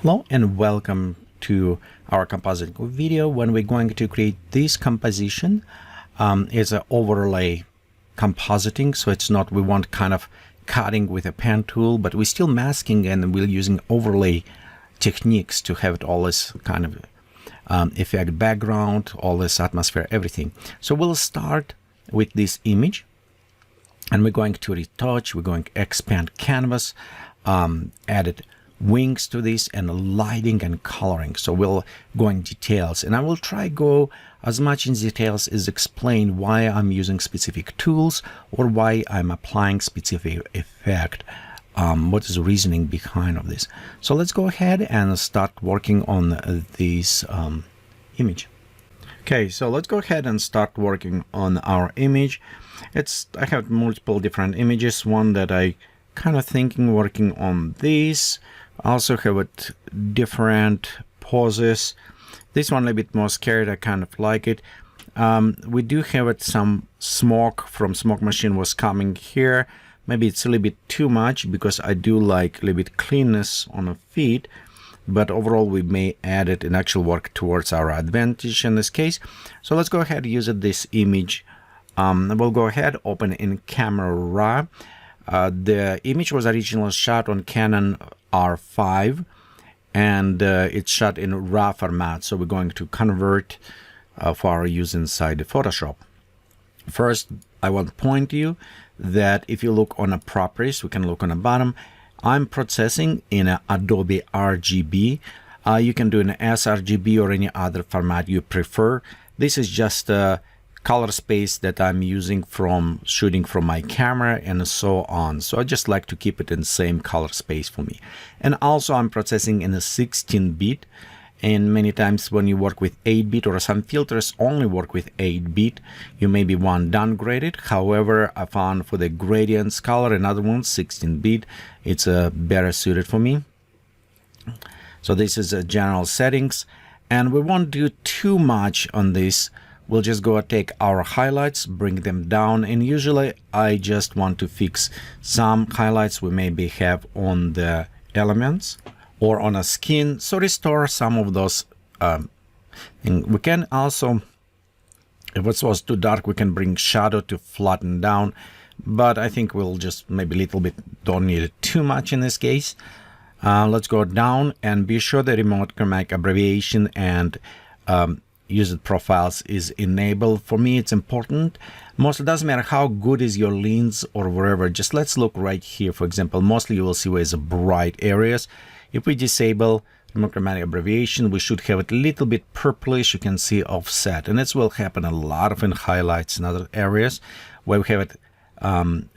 Hello and welcome to our compositing video. When we're going to create this composition, is an overlay compositing, so it's not, we want kind of cutting with a pen tool, but we're still masking and we're using overlay techniques to have it all this kind of effect, background, all this atmosphere, everything. So we'll start with this image and we're going to retouch, we're going to expand canvas, added wings to this, and lighting and coloring. So we'll go in details, and I will try go as much in details as explain why I'm using specific tools or why I'm applying specific effect. What is the reasoning behind of this? So let's go ahead and start working on this image. Okay, so let's go ahead and start working on our image. I have multiple different images. One that I kind of thinking working on this. Also have it different poses. This one a little bit more scared. I kind of like it. We do have it some smoke from smoke machine was coming here. Maybe it's a little bit too much because I do like a little bit cleanness on the feet, but overall we may add it and actually work towards our advantage in this case. So let's go ahead and use this image. We'll go ahead, open in Camera Raw. The image was originally shot on Canon R5 and it's shot in RAW format, so we're going to convert for our use inside the Photoshop. First, I want to point you that if you look on a properties, we can look on the bottom. I'm processing in a Adobe RGB. You can do an sRGB or any other format you prefer. This is just a color space that I'm using from shooting from my camera and so on. So I just like to keep it in the same color space for me. And also I'm processing in a 16-bit. And many times when you work with 8-bit or some filters only work with 8-bit, you may be one downgraded. However, I found for the gradients color, another one 16-bit, it's better suited for me. So this is a general settings, and we won't do too much on this. We'll just go and take our highlights, bring them down, and usually I just want to fix some highlights we maybe have on the elements or on a skin, so restore some of those. And we can also, if it was too dark, we can bring shadow to flatten down, but I think we'll just maybe a little bit, don't need it too much in this case. Let's go down and be sure the monochromatic abbreviation and used profiles is enabled. For me, it's important. Mostly doesn't matter how good is your lens or wherever. Just let's look right here. For example, mostly you will see where is bright areas. If we disable monochromatic abbreviation, we should have it a little bit purplish. You can see offset, and this will happen a lot of in highlights in other areas where we have it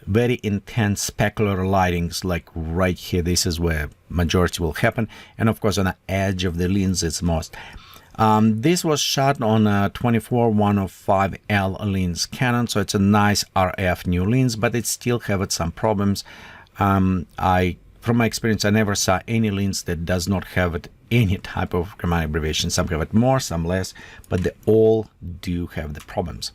very intense specular lightings, like right here. This is where majority will happen, and of course on the edge of the lens it's most. This was shot on a 24-105L lens Canon, so it's a nice RF new lens, but it still have some problems. From my experience, I never saw any lens that does not have it any type of chromatic abbreviation. Some have it more, some less, but they all do have the problems.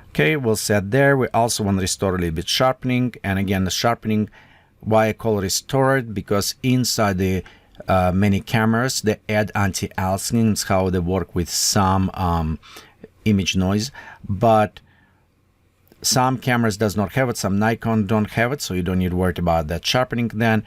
Okay, we'll set there. We also want to restore a little bit sharpening, and again the sharpening, why I call restored, because inside the many cameras they add anti-aliasing. It's how they work with some image noise, but some cameras does not have it, some Nikon don't have it, so you don't need to worry about that sharpening then.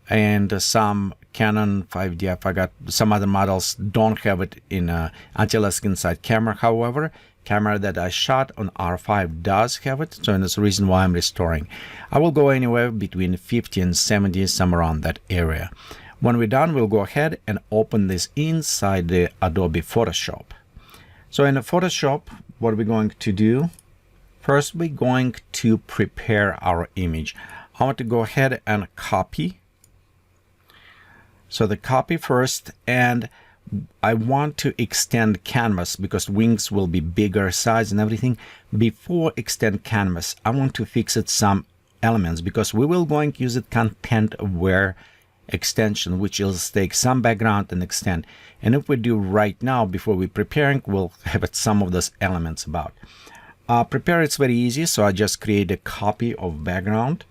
And some Canon 5D, I forgot, some other models don't have it in anti-aliasing inside camera. However, camera that I shot on R5 does have it, so that's the reason why I'm restoring. I will go anywhere between 50 and 70, somewhere around that area. When we're done, we'll go ahead and open this inside the Adobe Photoshop. So in the Photoshop, what we're going to do, first we're going to prepare our image. I want to go ahead and copy. So the copy first, and I want to extend canvas because wings will be bigger size and everything. Before extend canvas, I want to fix it some elements because we will going to use it content aware extension, which will take some background and extend. And if we do right now before we preparing, we'll have it some of those elements about. Prepare, it's very easy, so I just create a copy of background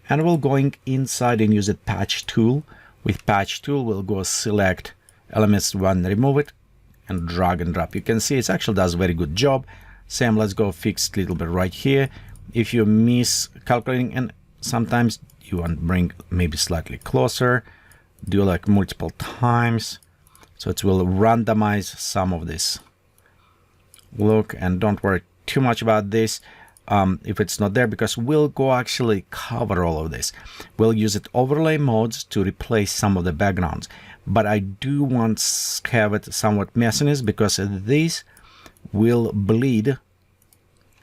and we'll going inside and use a patch tool. With patch tool, we'll go select elements one, remove it, and drag and drop. You can see it actually does a very good job. Same, let's go fix a little bit right here. If you miss calculating, and sometimes you want to bring maybe slightly closer, do like multiple times, so it will randomize some of this. Look, and don't worry too much about this if it's not there, because we'll go actually cover all of this. We'll use it overlay modes to replace some of the backgrounds, but I do want to have it somewhat messiness, because this will bleed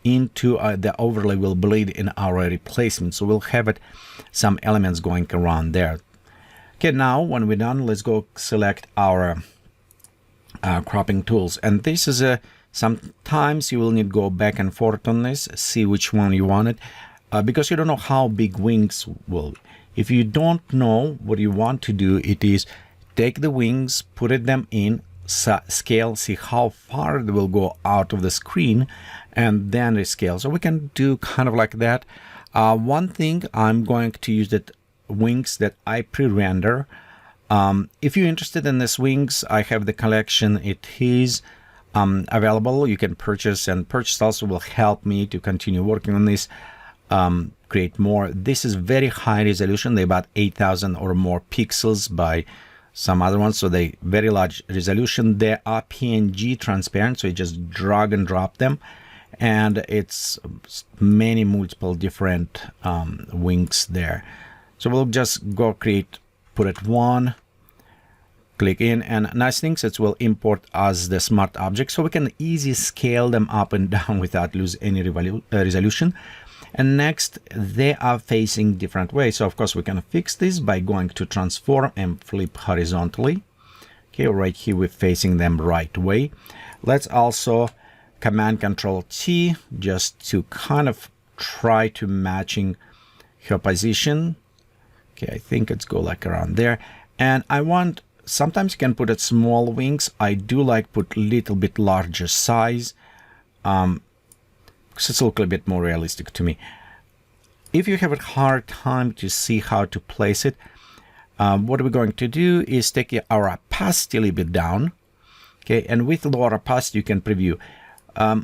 into the overlay will bleed in our replacement, so we'll have it some elements going around there. Okay, now when we're done, let's go select our cropping tools, and this is a sometimes you will need to go back and forth on this, see which one you want it, because you don't know how big wings will be. If you don't know what you want to do, it is take the wings, put them in scale, see how far they will go out of the screen, and then rescale. So we can do kind of like that. One thing, I'm going to use the wings that I pre-render. If you're interested in these wings, I have the collection. It is available. You can purchase, and purchase also will help me to continue working on this, create more. This is very high resolution. They're about 8,000 or more pixels by some other ones, so they very large resolution. They are PNG transparent, so you just drag and drop them, and it's many multiple different wings there. So we'll just go create, put it one, click in, and nice things, it will import as the smart object, so we can easily scale them up and down without lose any resolution. And next, they are facing different ways. So of course we can fix this by going to transform and flip horizontally. Okay, right here we're facing them right way. Let's also Command Control T just to kind of try to matching her position. Okay, I think it's go like around there. And I want, sometimes you can put it small wings. I do like put little bit larger size. Because it's a little bit more realistic to me. If you have a hard time to see how to place it, what we're going to do is take our opacity a little bit down. Okay, and with lower opacity you can preview.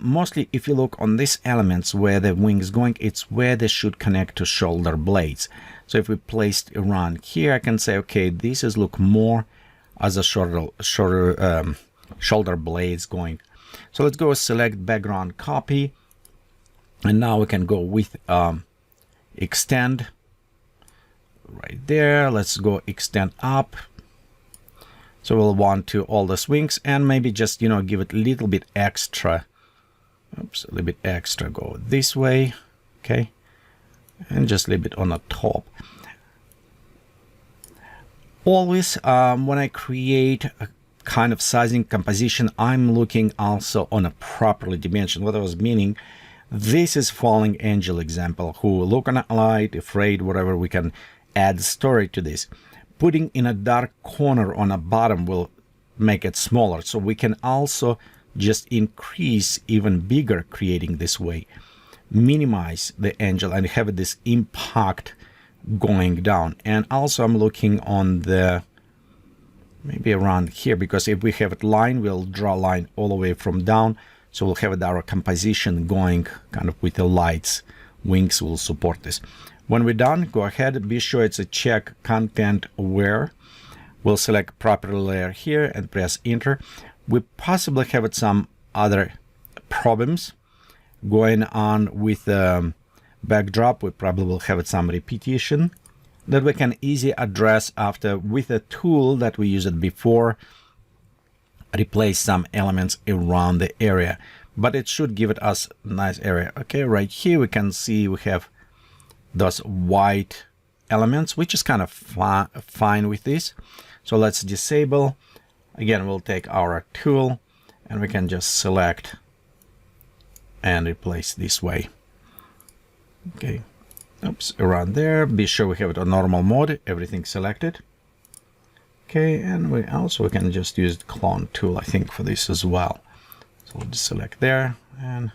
Mostly if you look on these elements where the wing is going, it's where they should connect to shoulder blades. So if we placed around here, I can say, okay, this is look more as a shoulder blades going. So let's go select background copy. And now we can go with extend right there. Let's go extend up. So we'll want to all the wings, and maybe just, you know, give it a little bit extra. Oops, a little bit extra. Go this way. Okay. And just a little bit on the top. Always when I create a kind of sizing composition, I'm looking also on a properly dimension. What I was meaning, this is falling angel example, who look on a light, afraid, whatever. We can add story to this. Putting in a dark corner on a bottom will make it smaller. So we can also just increase even bigger, creating this way. Minimize the angel and have this impact going down. And also I'm looking on the, maybe around here, because if we have it line, we'll draw a line all the way from down. So we'll have our composition going kind of with the lights. Wings will support this. When we're done, go ahead, be sure it's a check content aware. We'll select property layer here and press enter. We possibly have some other problems going on with the backdrop. We probably will have some repetition that we can easily address after with a tool that we used before. Replace some elements around the area, but it should give it us a nice area. Okay, right here we can see we have those white elements, which is kind of fine with this. So let's disable. Again, we'll take our tool and we can just select and replace this way. Okay, oops, around there. Be sure we have it on normal mode, everything selected. Okay, and we can just use the clone tool, I think, for this as well. So we'll just select there, and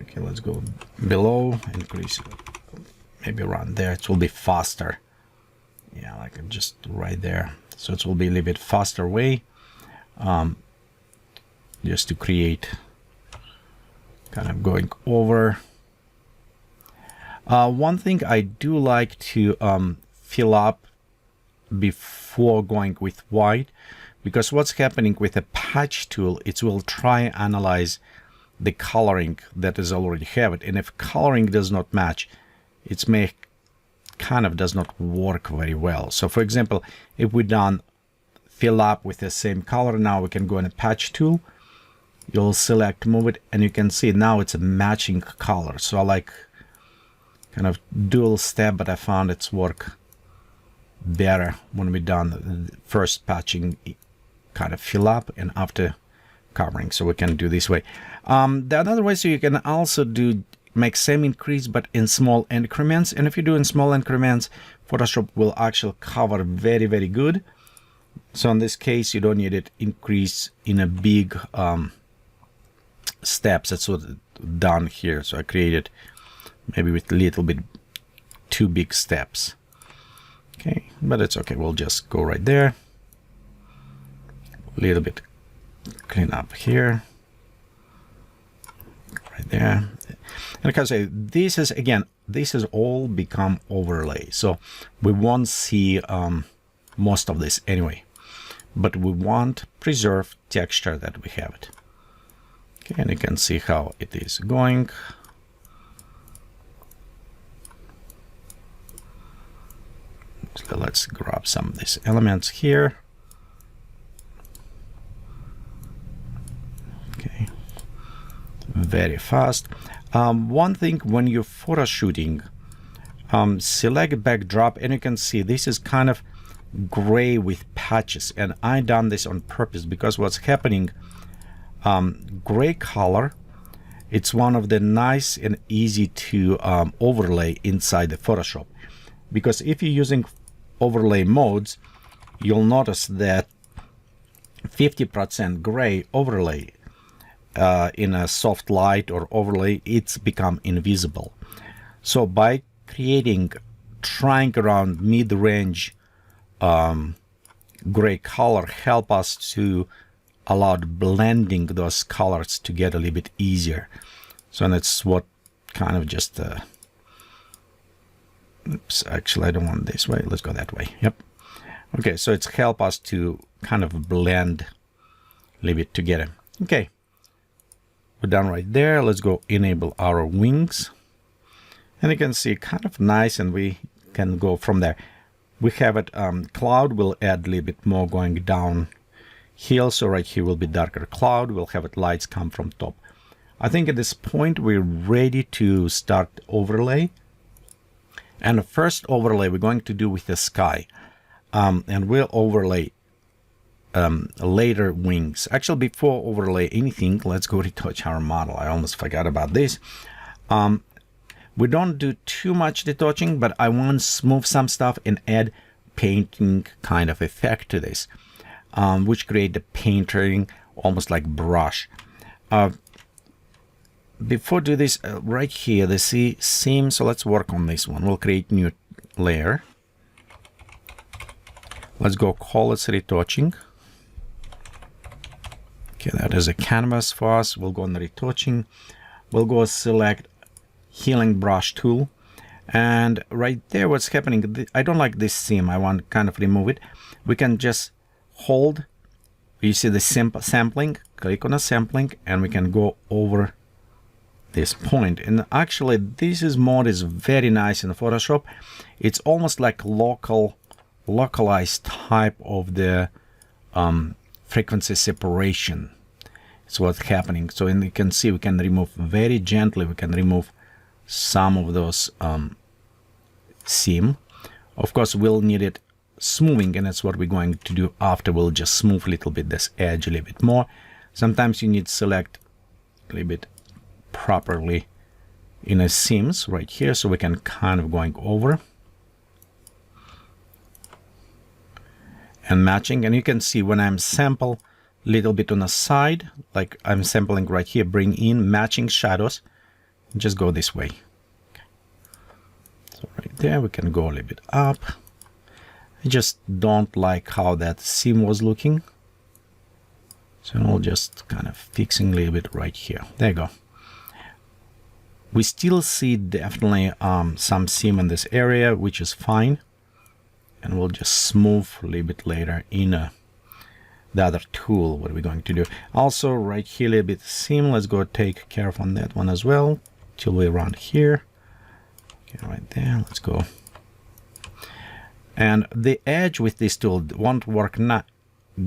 okay, let's go below, increase maybe around there. It will be faster. Yeah, like just right there. So it will be a little bit faster way, just to create kind of going over. One thing I do like to fill up before going with white, because what's happening with a patch tool, it will try and analyze the coloring that is already have it, and if coloring does not match, it may kind of does not work very well. So for example, if we done fill up with the same color, now we can go in a patch tool, you'll select move it, and you can see now it's a matching color. So I like kind of dual step, but I found it's work better when we done the first patching kind of fill up and after covering. So we can do this way. The another way, so you can also do make same increase but in small increments, and if you do in small increments, Photoshop will actually cover very, very good. So in this case, you don't need it increase in a big steps. That's what done here. So I created maybe with a little bit too big steps. Okay, but it's okay. We'll just go right there. A little bit clean up here. Right there. And like I say, this is, again, this is all become overlay. So we won't see most of this anyway. But we want preserve texture that we have it. Okay, and you can see how it is going. So let's grab some of these elements here. Okay, very fast. One thing when you're photo shooting, select backdrop, and you can see this is kind of gray with patches, and I done this on purpose because what's happening, gray color, it's one of the nice and easy to overlay inside the Photoshop, because if you're using overlay modes, you'll notice that 50% gray overlay in a soft light or overlay, it's become invisible. So by creating, trying around mid-range gray color, help us to allow blending those colors to get a little bit easier. So that's what kind of just oops, actually I don't want this way, let's go that way. Yep. Okay, so it's help us to kind of blend a little bit together. Okay, we're done right there. Let's go enable our wings, and you can see kind of nice, and we can go from there. We have it, cloud will add a little bit more going down hill. So right here will be darker cloud. We'll have it lights come from top. I think at this point we're ready to start overlay. And the first overlay we're going to do with the sky. And we'll overlay later wings. Actually, before overlay anything, let's go retouch our model. I almost forgot about this. We don't do too much retouching, but I want to smooth some stuff and add painting kind of effect to this, which create the painting almost like brush. Before do this, right here, the seam, so let's work on this one. We'll create new layer. Let's go call it retouching. Okay, that is a canvas for us. We'll go on the retouching. We'll go select healing brush tool, and right there what's happening, I don't like this seam, I want to kind of remove it. We can just hold, you see the sampling, click on a sampling, and we can go over this point. And actually this mode is very nice in Photoshop. It's almost like localized type of the frequency separation. It's what's happening. So and you can see we can remove very gently, we can remove some of those seam. Of course we'll need it smoothing, and that's what we're going to do after. We'll just smooth a little bit this edge a little bit more. Sometimes you need to select a little bit properly in a seams right here, so we can kind of going over and matching. And you can see when I'm sample a little bit on the side, like I'm sampling right here, bring in matching shadows, just go this way. Okay. So right there we can go a little bit up. I just don't like how that seam was looking. So I'll just kind of fixing a little bit right here. There you go. We still see definitely some seam in this area, which is fine. And we'll just smooth a little bit later in the other tool. What are we going to do? Also right here a little bit seam. Let's go take care of on that one as well till we run here. Okay, right there. Let's go. And the edge with this tool won't work not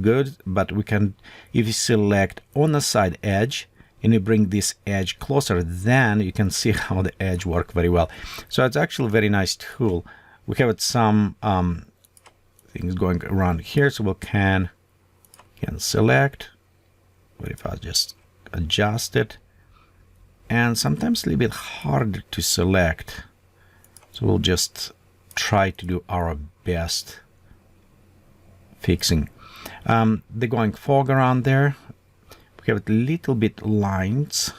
good, but we can, if you select on the side edge and you bring this edge closer, then you can see how the edge work very well. So it's actually a very nice tool. We have some things going around here, so we can select. What if I just adjust it? And sometimes a little bit hard to select, so we'll just try to do our best fixing. The going fog around there, we have a little bit lines,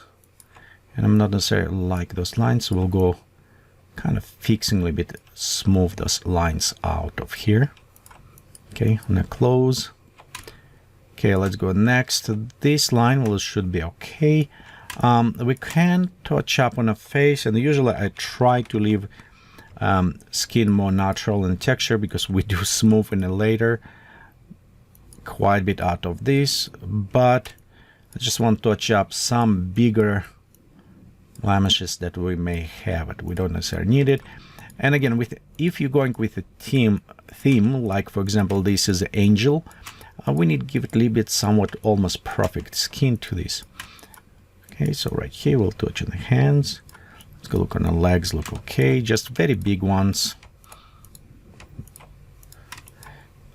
and I'm not necessarily like those lines, so we'll go kind of fixing a little bit, smooth those lines out of here. Okay, I'm gonna close. Okay, let's go next. This line should be okay. We can touch up on a face, and usually I try to leave skin more natural in texture, because we do smooth in it later quite a bit out of this, but I just want to touch up some bigger blemishes that we may have it. We don't necessarily need it. And again, if you're going with a theme, like for example this is an angel, we need to give it a little bit somewhat almost perfect skin to this. Okay, so right here we'll touch on the hands. Let's go look on the legs, look okay, just very big ones.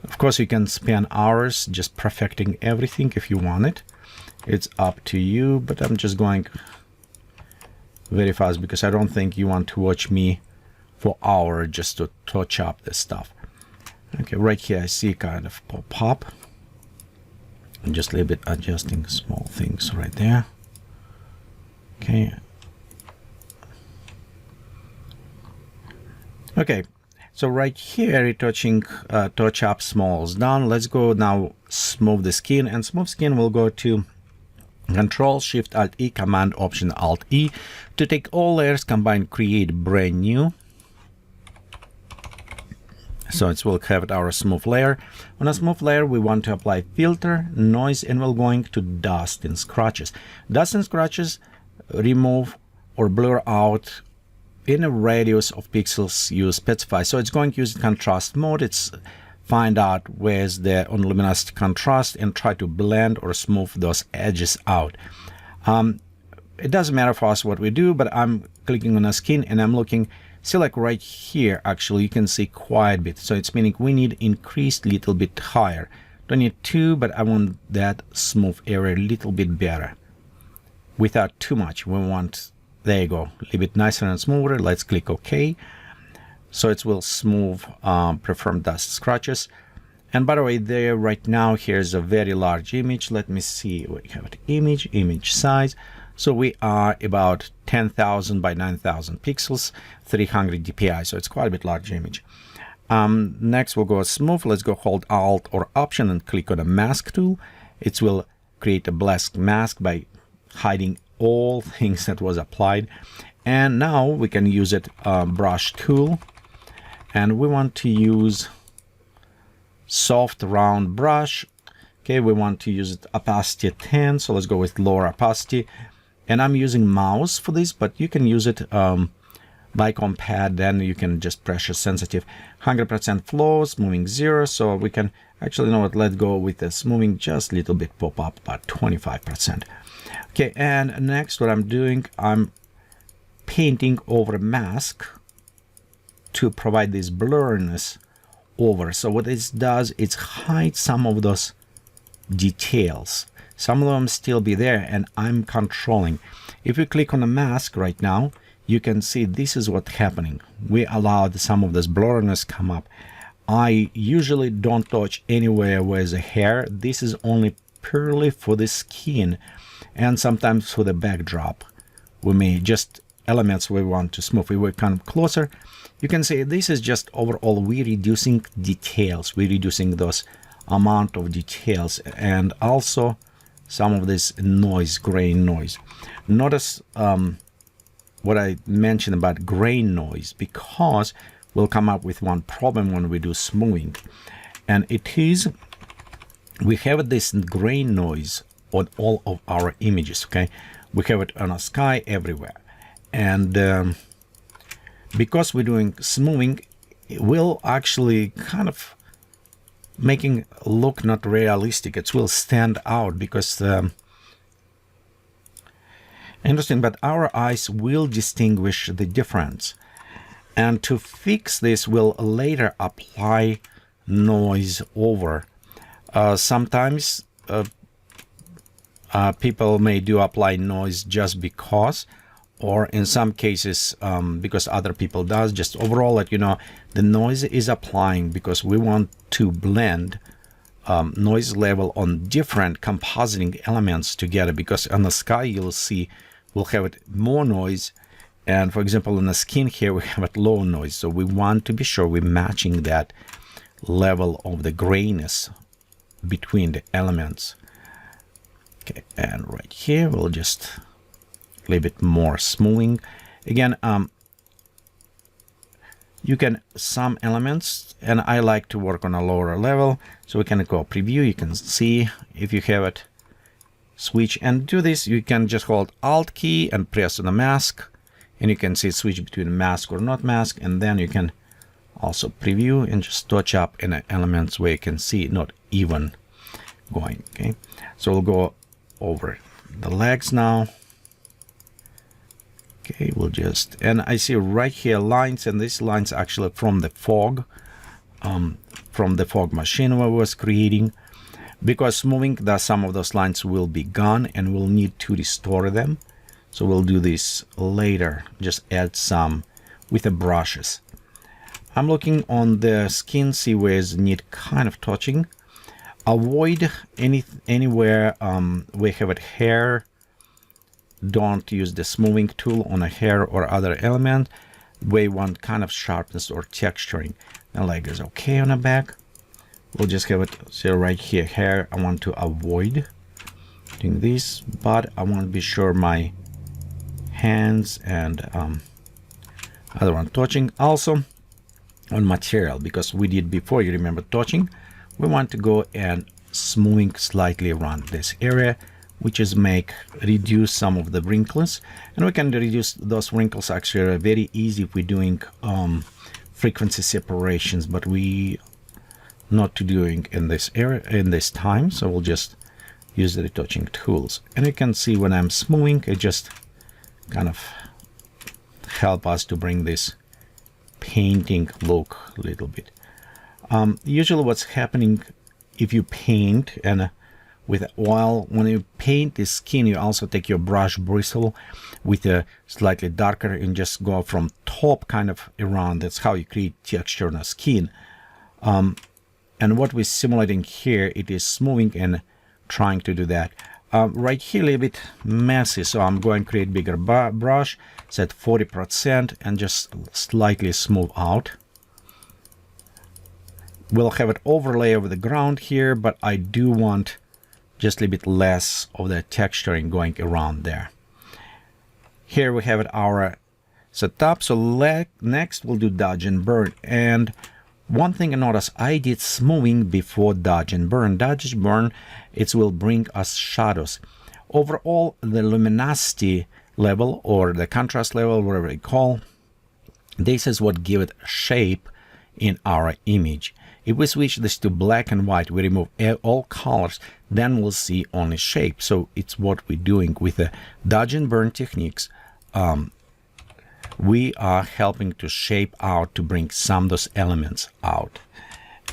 Of course, you can spend hours just perfecting everything if you want it. It's up to you, but I'm just going very fast because I don't think you want to watch me for hours just to touch up this stuff. Okay, right here I see kind of pop up. I'm just a little bit adjusting small things right there. Okay. Okay. So right here, retouching, touch up smalls down. Let's go now smooth the skin, and smooth skin will go to Control Shift Alt E, Command Option Alt E to take all layers, combine, create brand new. So it will have our smooth layer. On a smooth layer, we want to apply filter, noise, and we're going to dust and scratches. Dust and scratches remove or blur out in a radius of pixels you specify. So it's going to use contrast mode. It's find out where's the on luminosity contrast and try to blend or smooth those edges out. It doesn't matter for us what we do, but I'm clicking on a skin and I'm looking. See, like right here, actually you can see quite a bit. So it's meaning we need increased little bit higher. Don't need two, but I want that smooth area a little bit better without too much. We want, there you go, a little bit nicer and smoother. Let's click OK. So it will smooth, perform dust scratches. And by the way, there right now, here's a very large image. Let me see, we have an image size. So we are about 10,000 by 9,000 pixels, 300 dpi. So it's quite a bit large image. Next, we'll go smooth. Let's go hold Alt or Option and click on the mask tool. It will create a black mask by hiding all things that was applied. And now we can use it, brush tool, and we want to use soft round brush. Okay, we want to use it opacity 10, so let's go with lower opacity. And I'm using mouse for this, but you can use it by pad, then you can just pressure sensitive. 100% flow, smoothing 0, so we can actually, you know what, let's go with the smoothing just a little bit, pop up about 25%. Okay, and next what I'm doing, I'm painting over a mask to provide this blurriness over. So what this does, it hides some of those details. Some of them still be there, and I'm controlling. If you click on the mask right now, you can see this is what's happening. We allowed some of this blurriness come up. I usually don't touch anywhere where the hair. This is only purely for the skin and sometimes for the backdrop. We may just elements we want to smooth. We will come closer. you can say this is just overall we're reducing details. We're reducing those amount of details and also some of this noise, grain noise. Notice what I mentioned about grain noise, because we'll come up with one problem when we do smoothing, and it is we have this grain noise on all of our images. Okay, we have it on a sky everywhere, and because we're doing smoothing, it will actually kind of making look not realistic. It will stand out because interesting, but our eyes will distinguish the difference. And to fix this, we'll later apply noise over. Sometimes people may do apply noise just because, or in some cases because other people does. Just overall, let you know, the noise is applying because we want to blend noise level on different compositing elements together, because on the sky you'll see we'll have it more noise, and for example on the skin here we have it low noise, so we want to be sure we're matching that level of the grayness between the elements. Okay, and right here we'll just a little bit more smoothing. Again, you can some elements, and I like to work on a lower level, so we can go preview. You can see if you have it, switch and do this. You can just hold Alt key and press on the mask, and you can see switch between mask or not mask, and then you can also preview and just touch up in elements where you can see not even going. Okay, so we'll go over the legs now. Okay, we'll just, and I see right here lines, and these lines actually from the fog machine I was creating. Because moving, that some of those lines will be gone and we'll need to restore them. So we'll do this later, just add some with the brushes. I'm looking on the skin, see where it need kind of touching. Avoid anywhere we have it hair. Don't use the smoothing tool on a hair or other element where you want kind of sharpness or texturing. The leg is okay on the back. We'll just have it, so right here, hair, I want to avoid doing this, but I want to be sure my hands and other one touching. Also on material, because we did before, you remember touching, we want to go and smoothing slightly around this area, which is reduce some of the wrinkles, and we can reduce those wrinkles actually very easy if we're doing frequency separations, but we not to doing in this area in this time, so we'll just use the retouching tools. And you can see when I'm smoothing, it just kind of help us to bring this painting look a little bit. Usually what's happening if you paint and with oil, when you paint the skin, you also take your brush bristle with a slightly darker and just go from top kind of around. That's how you create texture on the skin. And what we're simulating here, it is smoothing and trying to do that. Right here, a little bit messy, so I'm going to create bigger brush, set 40%, and just slightly smooth out. We'll have it overlay over the ground here, but I do want just a little bit less of the texturing going around there. Here we have it our setup. So next we'll do dodge and burn. And one thing I noticed, I did smoothing before dodge and burn. Dodge and burn, it will bring us shadows. Overall, the luminosity level or the contrast level, whatever you call, this is what gives it shape in our image. If we switch this to black and white, we remove all colors, then we'll see only shape. So it's what we're doing with the dodge and burn techniques. We are helping to shape out to bring some of those elements out.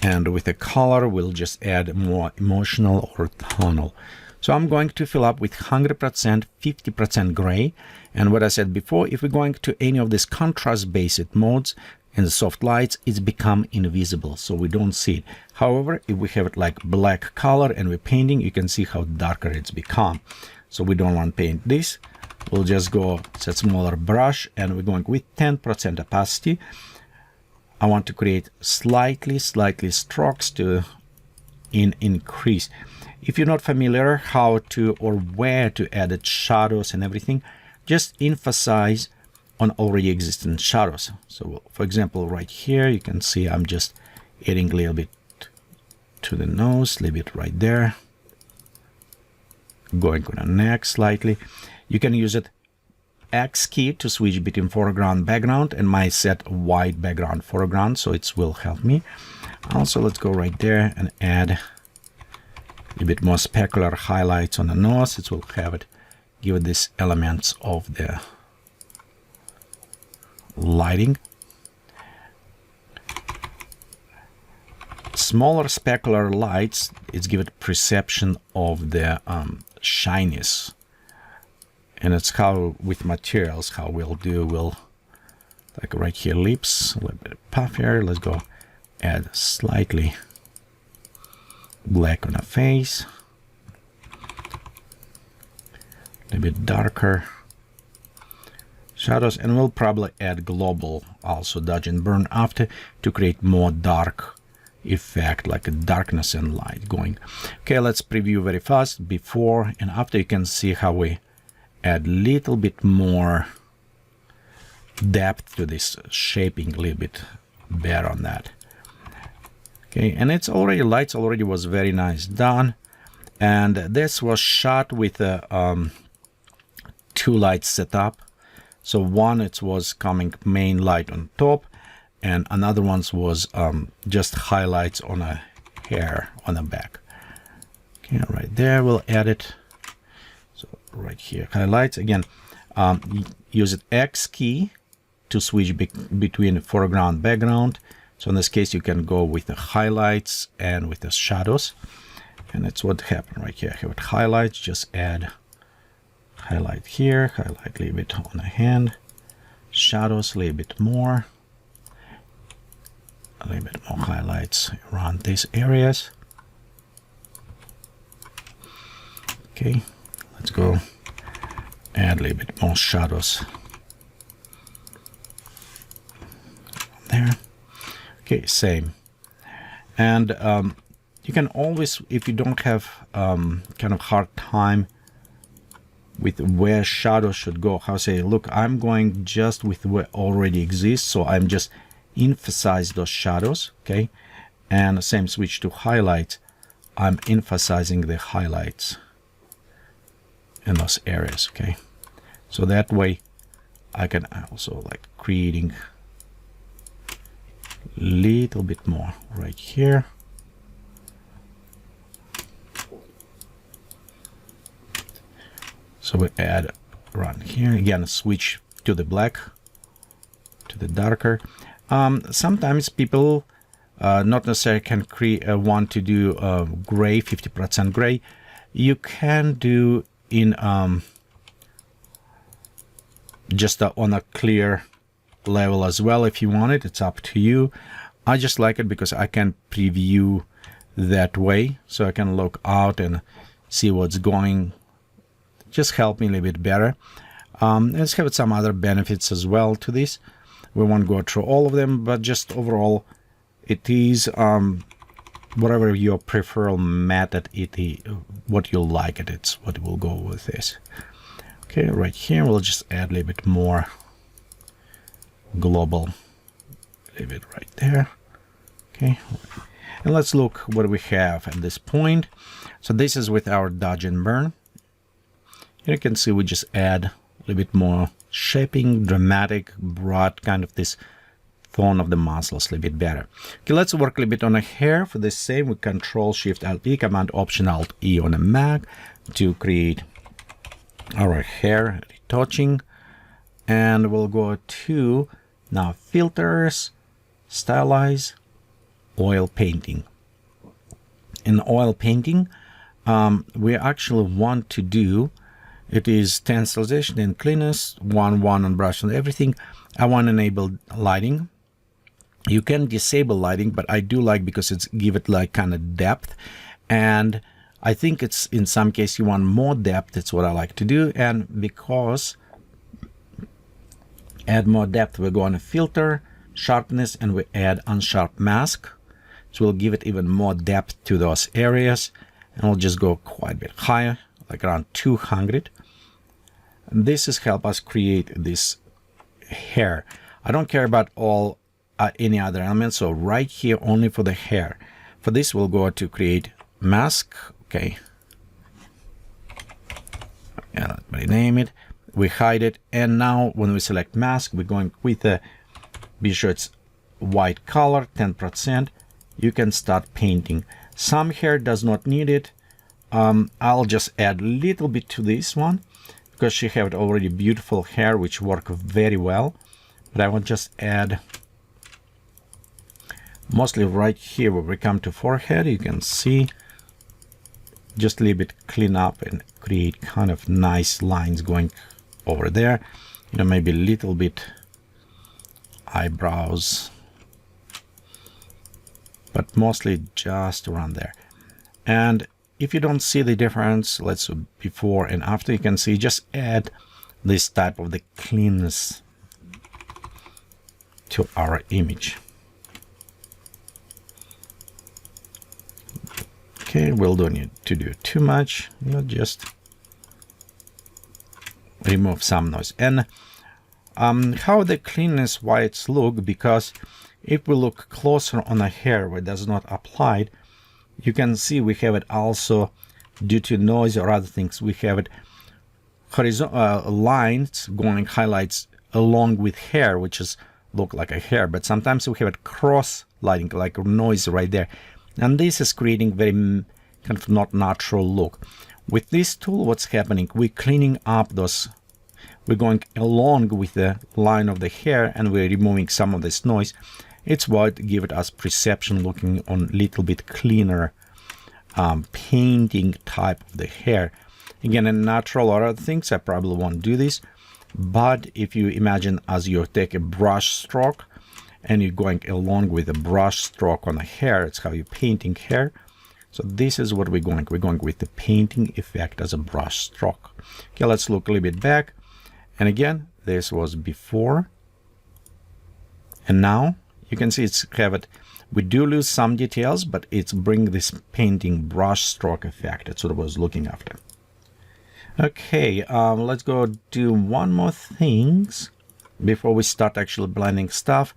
And with the color, we'll just add more emotional or tonal. So I'm going to fill up with 100%, 50% gray. And what I said before, if we're going to any of these contrast-based modes, in the soft lights, it's become invisible, so we don't see it. However, if we have it like black color and we're painting, you can see how darker it's become. So we don't want to paint this. We'll just go set smaller brush, and we're going with 10% opacity. I want to create slightly strokes to increase. If you're not familiar how to or where to edit shadows and everything, just emphasize on already existing shadows. So for example, right here, you can see I'm just adding a little bit to the nose, a little bit right there, going on the neck slightly. You can use it X key to switch between foreground, background, and my set white background foreground, so it will help me. Also, let's go right there and add a bit more specular highlights on the nose. It will have it, give it these elements of the lighting. Smaller specular lights, it's give it perception of the shyness. And it's how with materials, how we'll like right here, lips, a little bit puffier. Let's go add slightly black on the face, a bit darker shadows, and we'll probably add global also dodge and burn after to create more dark effect, like a darkness and light going. Okay, let's preview very fast before and after. You can see how we add a little bit more depth to this shaping, a little bit better on that. Okay, and it's already lights already was very nice done, and this was shot with a 2 lights setup. So one, it was coming main light on top, and another one was just highlights on a hair on the back. Okay, right there we'll add it. So right here, highlights again. Use it X key to switch between foreground, background. So in this case, you can go with the highlights and with the shadows. And that's what happened right here. Here with highlights, just add highlight here, highlight a little bit on the hand, shadows a little bit more, a little bit more highlights around these areas. Okay, let's go add a little bit more shadows there. Okay, same. And you can always, if you don't have kind of hard time with where shadows should go, how say, look, I'm going just with what already exists, so I'm just emphasize those shadows, okay? And same switch to highlights, I'm emphasizing the highlights in those areas, okay? So that way I can also like creating little bit more right here. So we add around here again, switch to the black, to the darker. Sometimes people not necessarily can want to do gray, 50% gray. You can do in just on a clear level as well if you want it. It's up to you. I just like it because I can preview that way, so I can look out and see what's going. Just help me a little bit better. Let's have some other benefits as well to this. We won't go through all of them, but just overall it is whatever your preferred method it is, what you like it, it's what will go with this. Okay, right here we'll just add a little bit more global, leave it right there. Okay, and let's look what we have at this point. So this is with our dodge and burn. You can see we just add a little bit more shaping, dramatic, broad, kind of this tone of the muscles a little bit better. Okay, let's work a little bit on a hair. For the same, we Control Shift Alt E, Command Option Alt E on a Mac to create our hair retouching. And we'll go to now filters, stylize, oil painting. In oil painting, we actually want to do, it is stencilization and cleanness, 1 on brush and everything. I want to enable lighting. You can disable lighting, but I do like because it's give it like kind of depth, and I think it's in some case you want more depth. It's what I like to do, and because add more depth, we're going to filter, sharpness, and we add unsharp mask. So we'll give it even more depth to those areas, and we'll just go quite a bit higher, like around 200. And this is help us create this hair. I don't care about all any other elements, so right here only for the hair. For this, we'll go to create mask. Okay. Yeah, let's name it. We hide it, and now when we select mask, we're going with the be sure it's white color, 10%. You can start painting. Some hair does not need it. I'll just add a little bit to this one because she had already beautiful hair which work very well. But I will just add mostly right here where we come to forehead. You can see just a little bit clean up and create kind of nice lines going over there. You know, maybe a little bit eyebrows, but mostly just around there. And if you don't see the difference, let's before and after, you can see just add this type of the cleanness to our image. Okay, we'll don't need to do too much. You'll just remove some noise. And how the cleanness whites look, because if we look closer on a hair where it does not applied, you can see we have it also due to noise or other things. We have it horizontal lines going highlights along with hair, which is look like a hair, but sometimes we have it cross lighting like noise right there, and this is creating very kind of not natural look. With this tool, what's happening, we're cleaning up those, we're going along with the line of the hair and we're removing some of this noise. It's what give it us perception looking on a little bit cleaner painting type of the hair. Again, in natural or other things, I probably won't do this. But if you imagine as you take a brush stroke and you're going along with a brush stroke on a hair, it's how you're painting hair. So this is what we're going. We're going with the painting effect as a brush stroke. Okay, let's look a little bit back. And again, this was before. And now you can see it's have it. We do lose some details, but it's bring this painting brush stroke effect. That's what I was looking after. Okay, let's go do one more things before we start actually blending stuff.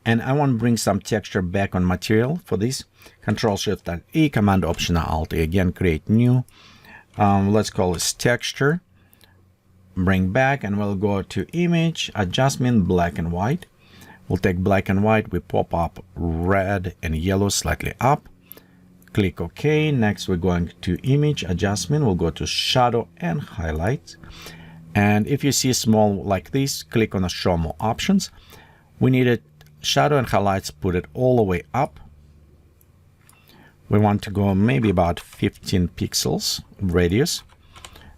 And I want to bring some texture back on material. For this, Control-Shift-E, Command-Option-Alt, again, create new. Let's call this texture. Bring back, and we'll go to Image, Adjustment, Black and White. We'll take black and white, we pop up red and yellow slightly up. Click OK. Next, we're going to Image, Adjustment. We'll go to Shadow and Highlight. And if you see small like this, click on the Show More Options. We need it Shadow and Highlights, put it all the way up. We want to go maybe about 15 pixels radius.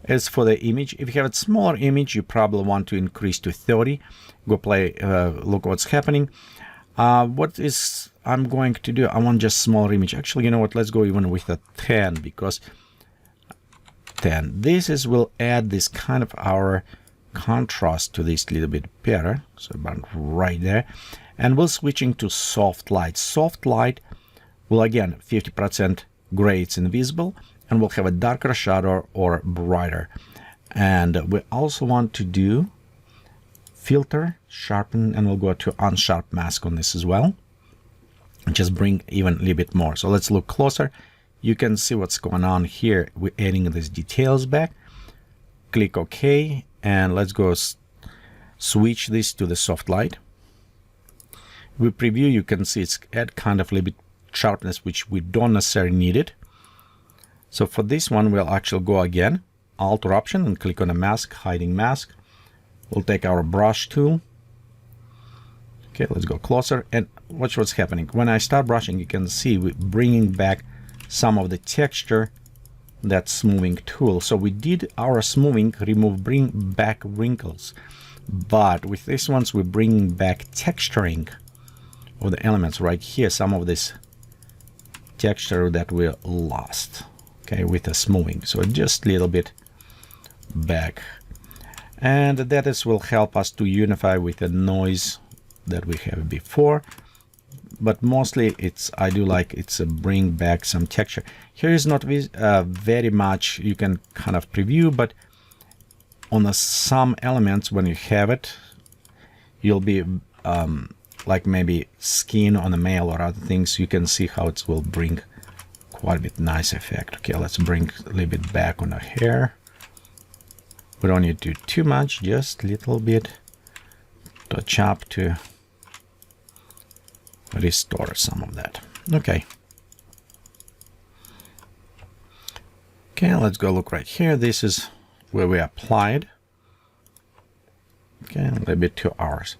As for the image, if you have a smaller image, you probably want to increase to 30. Go play, look what's happening. What is I'm going to do? I want just smaller image. Actually, you know what? Let's go even with a 10 because 10. This is will add this kind of our contrast to this little bit better. So about right there, and we're switching to soft light. Soft light will again 50% gray. It's invisible. And we'll have a darker shadow or brighter. And we also want to do filter, sharpen, and we'll go to unsharp mask on this as well. And just bring even a little bit more. So let's look closer. You can see what's going on here. We're adding these details back. Click OK, and let's go switch this to the soft light. We preview, you can see it's add kind of a little bit sharpness, which we don't necessarily need it. So for this one, we'll actually go again, Alt or Option, and click on a mask, hiding mask. We'll take our brush tool. Okay, let's go closer and watch what's happening. When I start brushing, you can see we're bringing back some of the texture, that smoothing tool. So we did our smoothing, bring back wrinkles. But with these ones, we're bringing back texturing of the elements right here, some of this texture that we lost. Okay, with the smoothing, so just a little bit back, and that is will help us to unify with the noise that we have before. But mostly I do like it's bring back some texture. Here is not very much you can kind of preview, but on some elements when you have it, you'll be like maybe skin on the male or other things. You can see how it will bring quite a bit nice effect. Okay, let's bring a little bit back on the hair. We don't need to do too much, just a little bit. Touch up to restore some of that. Okay. Okay, let's go look right here. This is where we applied. Okay, a little bit 2 hours.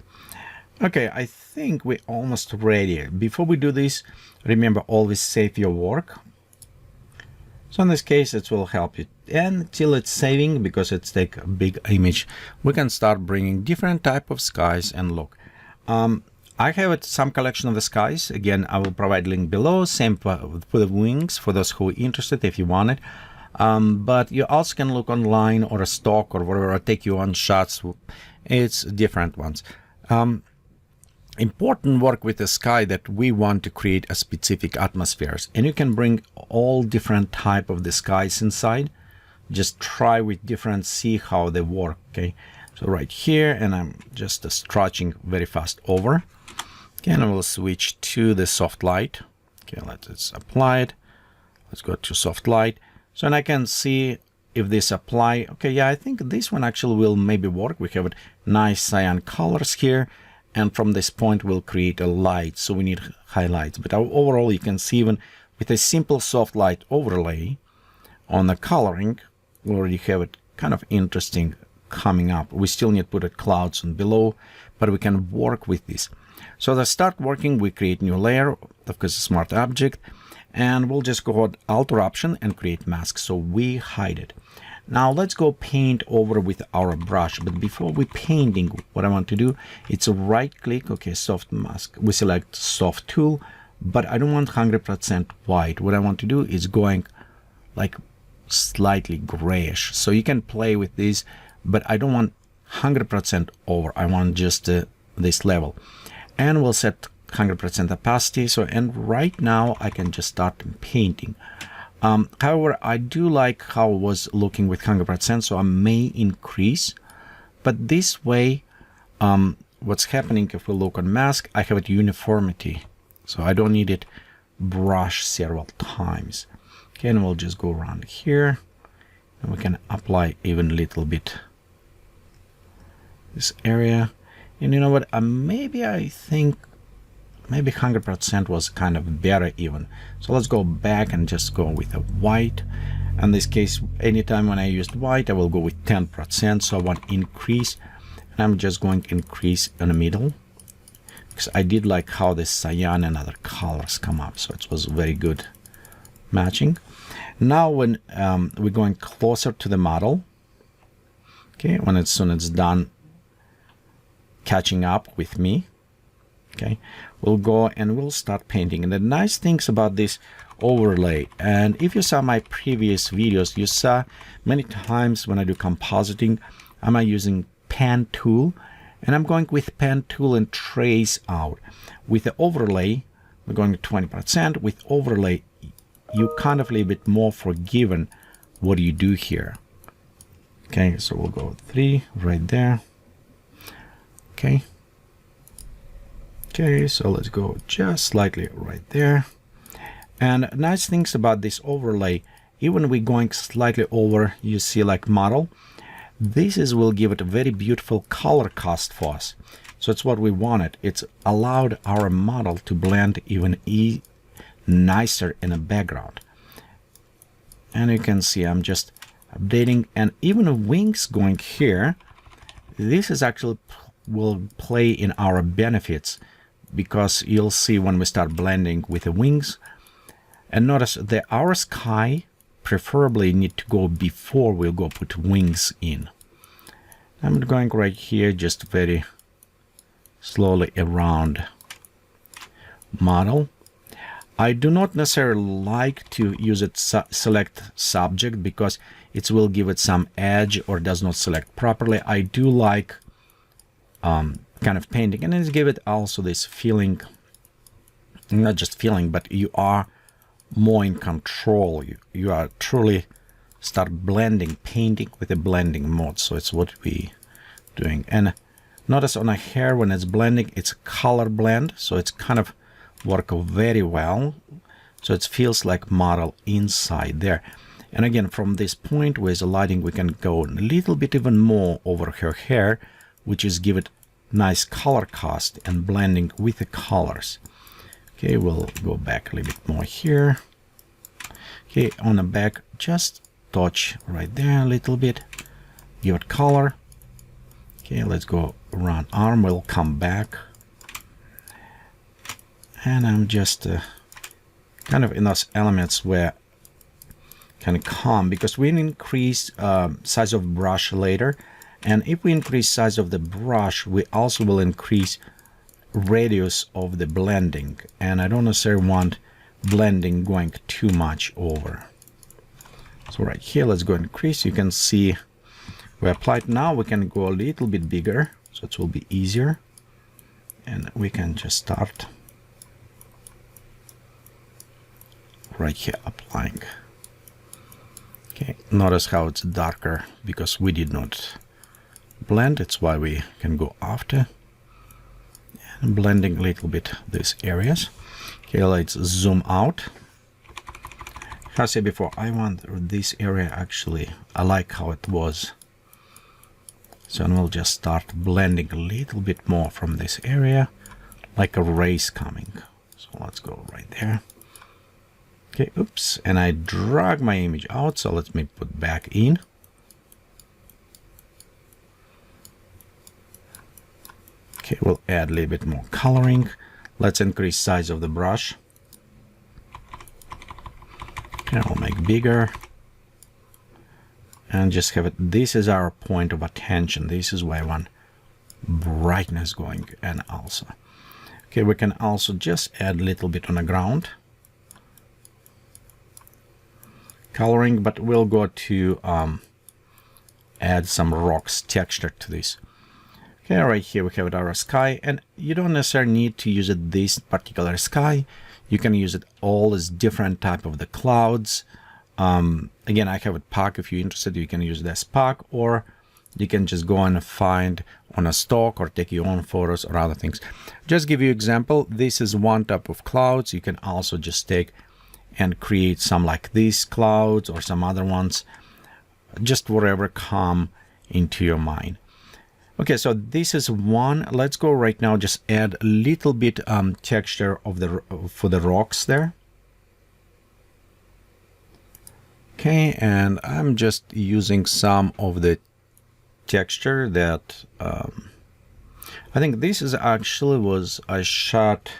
Okay, I think we're almost ready. Before we do this, remember always save your work. So in this case, it will help you. And till it's saving, because it's take a big image, we can start bringing different type of skies and look. I have some collection of the skies. Again, I will provide link below. Same for the wings for those who are interested if you want it. But you also can look online or a stock or whatever, or take your own shots. It's different ones. Important work with the sky that we want to create a specific atmospheres, and you can bring all different type of the skies inside. Just try with different, see how they work. Okay, so right here, and I'm just stretching very fast over. Okay, and I will switch to the soft light. Okay, let's apply it. Let's go to soft light. So and I can see if this apply. Okay, yeah, I think this one actually will maybe work. We have nice cyan colors here, and from this point we'll create a light, so we need highlights. But overall you can see even with a simple soft light overlay on the coloring, we already have it kind of interesting coming up. We still need to put clouds on below, but we can work with this. So to start working, we create new layer, of course a smart object, and we'll just go ahead Alt or Option and create mask, so we hide it. Now let's go paint over with our brush. But before we painting, what I want to do, it's a right click, okay, soft mask. We select soft tool, but I don't want 100% white. What I want to do is going like slightly grayish. So you can play with this, but I don't want 100% over. I want just this level. And we'll set 100% opacity. So, and right now I can just start painting. However, I do like how it was looking with 100%, so I may increase. But this way, what's happening if we look on mask, I have it uniformity. So I don't need it brush several times. Okay, and we'll just go around here. And we can apply even a little bit this area. And you know what, maybe I think maybe 100% was kind of better even. So let's go back and just go with a white. In this case, anytime when I used white, I will go with 10%. So I want increase, and I'm just going to increase in the middle, because I did like how this cyan and other colors come up. So it was very good matching. Now when we're going closer to the model, okay, when as soon as it's done catching up with me, okay, we'll go and we'll start painting. And the nice things about this overlay, and if you saw my previous videos, you saw many times when I do compositing, I'm using pen tool, and I'm going with pen tool and trace out. With the overlay, we're going to 20%. With overlay, you kind of a little bit more forgiven what do you do here. Okay, so we'll go 3 right there. Okay. Okay, so let's go just slightly right there. And nice things about this overlay, even we're going slightly over, you see like model, this will give it a very beautiful color cast for us. So it's what we wanted. It's allowed our model to blend even nicer in the background. And you can see I'm just updating, and even the wings going here, this is actually will play in our benefits, because you'll see when we start blending with the wings. And notice that our sky preferably need to go before we'll go put wings in. I'm going right here just very slowly around model. I do not necessarily like to use it select subject, because it will give it some edge or does not select properly. I do like kind of painting, and then give it also this feeling, not just feeling, but you are more in control. You are truly start blending, painting with a blending mode. So it's what we doing. And notice on a hair, when it's blending, it's a color blend, so it's kind of work very well. So it feels like model inside there. And again, from this point with the lighting, we can go a little bit even more over her hair, which is give it nice color cast and blending with the colors. Okay, we'll go back a little bit more here. Okay, on the back, just touch right there a little bit, give it color. Okay, let's go around arm, we'll come back. And I'm just kind of in those elements where kind of calm, because we increase size of brush later, and if we increase size of the brush, we also will increase radius of the blending, and I don't necessarily want blending going too much over. So right here, let's go increase. You can see we applied. Now we can go a little bit bigger, so it will be easier, and we can just start right here applying. Okay, notice how it's darker because we did not blend. It's why we can go after and blending a little bit these areas. Okay, let's zoom out. As I said before, I want this area actually, I like how it was. So we'll just start blending a little bit more from this area, like a race coming. So let's go right there. Okay, oops, and I drag my image out, so let me put back in. Okay, we'll add a little bit more coloring. Let's increase size of the brush. Okay, I'll make bigger. And just have it, this is our point of attention. This is where I want brightness going, and also. Okay, we can also just add a little bit on the ground. Coloring, but we'll go to add some rocks texture to this. Okay, right here we have our sky, and you don't necessarily need to use it this particular sky. You can use it all as different type of the clouds. Again, I have a pack. If you're interested, you can use this pack, or you can just go and find on a stock or take your own photos or other things. Just give you example. This is one type of clouds. You can also just take and create some like these clouds or some other ones, just whatever come into your mind. Okay, so this is one. Let's go right now, just add a little bit texture of the for the rocks there. Okay, and I'm just using some of the texture that I think this is actually was I shot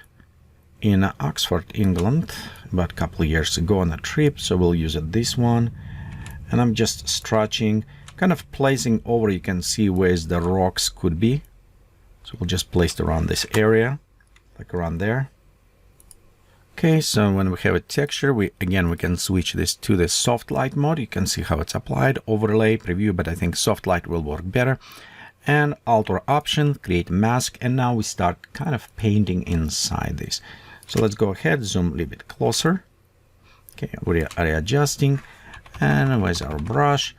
in Oxford, England, about a couple of years ago on a trip, so we'll use it this one. And I'm just stretching, kind of placing over. You can see where the rocks could be, so we'll just place it around this area, like around there. Okay, so when we have a texture, we can switch this to the soft light mode. You can see how it's applied, overlay, preview, but I think soft light will work better. And alter option, create mask, and now we start kind of painting inside this. So let's go ahead, zoom a little bit closer. Okay, we're readjusting, and where's our brush?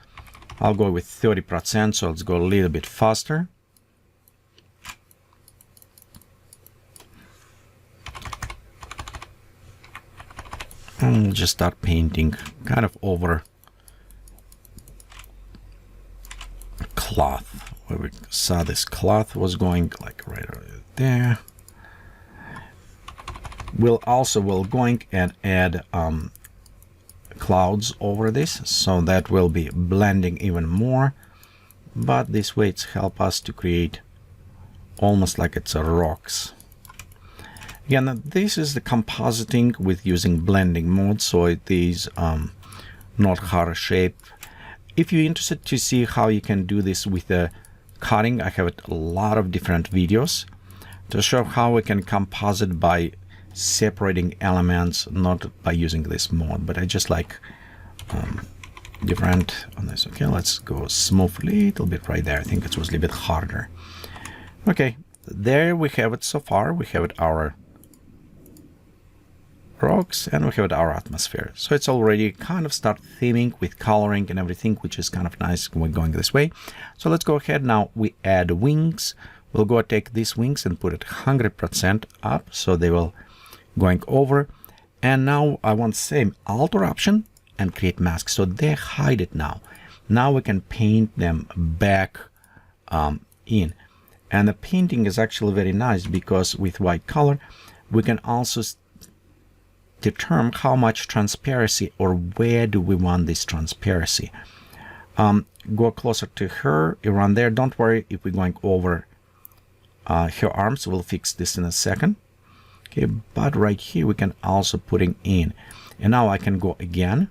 I'll go with 30%, so let's go a little bit faster. And we'll just start painting kind of over cloth, where we saw this cloth was going like right over there. We'll going and add clouds over this, so that will be blending even more, but this way it's help us to create almost like it's a rocks. Again, this is the compositing with using blending mode, so it is not hard shape. If you're interested to see how you can do this with the cutting, I have a lot of different videos to show how we can composite by separating elements, not by using this mode, but I just like different on this. Okay, let's go smooth a little bit right there. I think it was a little bit harder. Okay, there we have it so far. We have it our rocks and we have it our atmosphere. So it's already kind of start theming with coloring and everything, which is kind of nice when we're going this way. So let's go ahead now. We add wings. We'll go take these wings and put it 100% up, so they will going over. And now I want same alter option and create mask, so they hide it now. Now we can paint them back in, and the painting is actually very nice because with white color we can also determine how much transparency or where do we want this transparency. Go closer to her around there. Don't worry if we're going over her arms. We'll fix this in a second. Okay, but right here we can also putting in, and now I can go again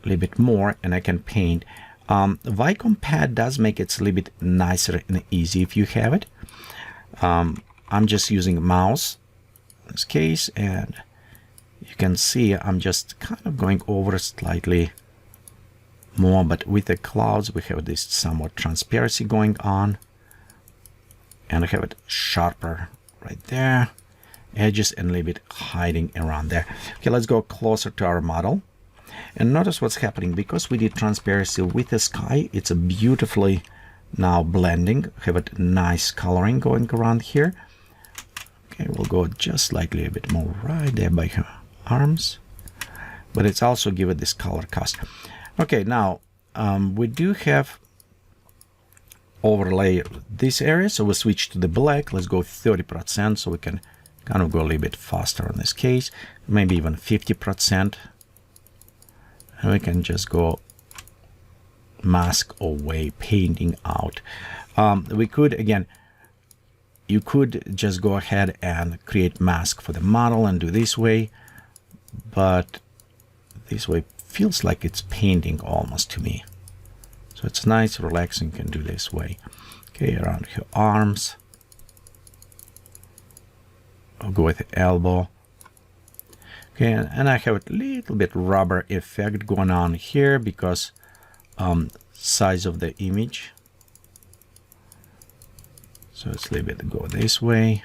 a little bit more and I can paint. Vicom pad does make it a little bit nicer and easy if you have it. I'm just using a mouse in this case, and you can see I'm just kind of going over slightly more, but with the clouds we have this somewhat transparency going on, and I have it sharper right there, edges and a little bit hiding around there. Okay, let's go closer to our model and notice what's happening. Because we did transparency with the sky, it's a beautifully now blending. Have a nice coloring going around here. Okay, we'll go just slightly a bit more right there by her arms, but it's also give it this color cast. Okay, now we do have overlay this area, so we'll switch to the black. Let's go 30% so we can kind of go a little bit faster in this case, maybe even 50%, and we can just go mask away, painting out. We could, again, you could just go ahead and create mask for the model and do this way, but this way feels like it's painting almost to me. So it's nice, relaxing, can do this way. Okay, around her arms. I'll go with the elbow. Okay, and I have a little bit rubber effect going on here because size of the image. So it's a little bit go this way.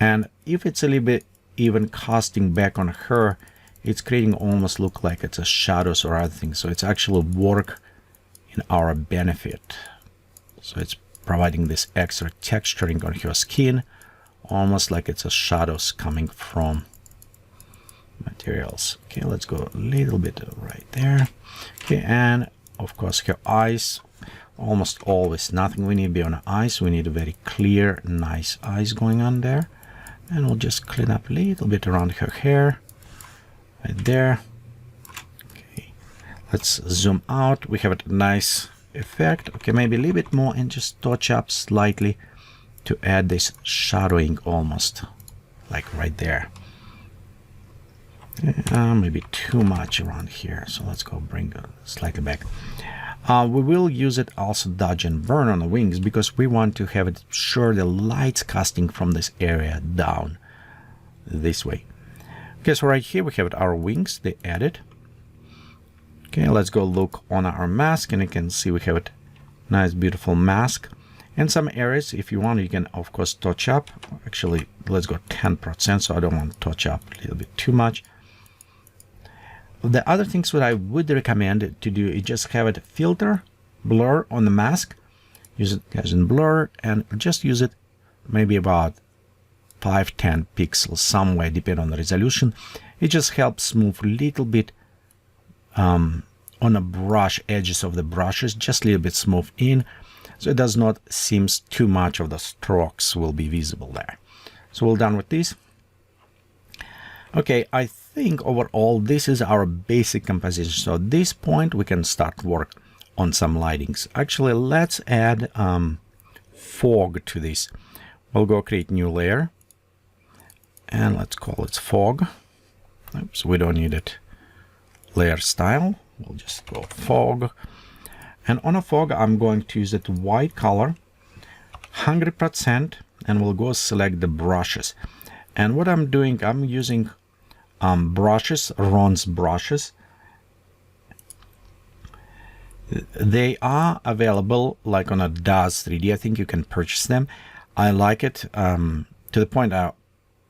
And if it's a little bit even casting back on her, it's creating almost look like it's a shadows or other things. So it's actually work in our benefit. So it's providing this extra texturing on her skin, almost like it's a shadows coming from materials. Okay, let's go a little bit right there. Okay, and of course her eyes, almost always nothing we need beyond eyes. We need a very clear, nice eyes going on there. And we'll just clean up a little bit around her hair right there. Okay, let's zoom out. We have a nice effect. Okay, maybe a little bit more and just touch up slightly to add this shadowing almost like right there. Maybe too much around here, so let's go bring it slightly back. We will use it also dodge and burn on the wings because we want to have it sure the light's casting from this area down this way. Okay, so right here we have our wings, they added. Okay, let's go look on our mask, and you can see we have a nice beautiful mask. In some areas, if you want, you can of course touch up. Actually, let's go 10%, so I don't want to touch up a little bit too much. The other things that I would recommend to do is just have it filter, blur on the mask, use it as in blur, and just use it maybe about 5-10 pixels somewhere, depending on the resolution. It just helps move a little bit on the brush edges of the brushes, just a little bit smooth in, so it does not seem too much of the strokes will be visible there. So we're done with this. Okay, I think overall this is our basic composition. So at this point we can start work on some lightings. Actually, let's add fog to this. We'll go create new layer and let's call it fog. Oops, we don't need it layer style. We'll just go fog, and on a fog I'm going to use it white color 100%, and we'll go select the brushes. And what I'm doing, I'm using brushes, Ron's brushes. They are available like on a DAZ 3D. I think you can purchase them. I like it to the point I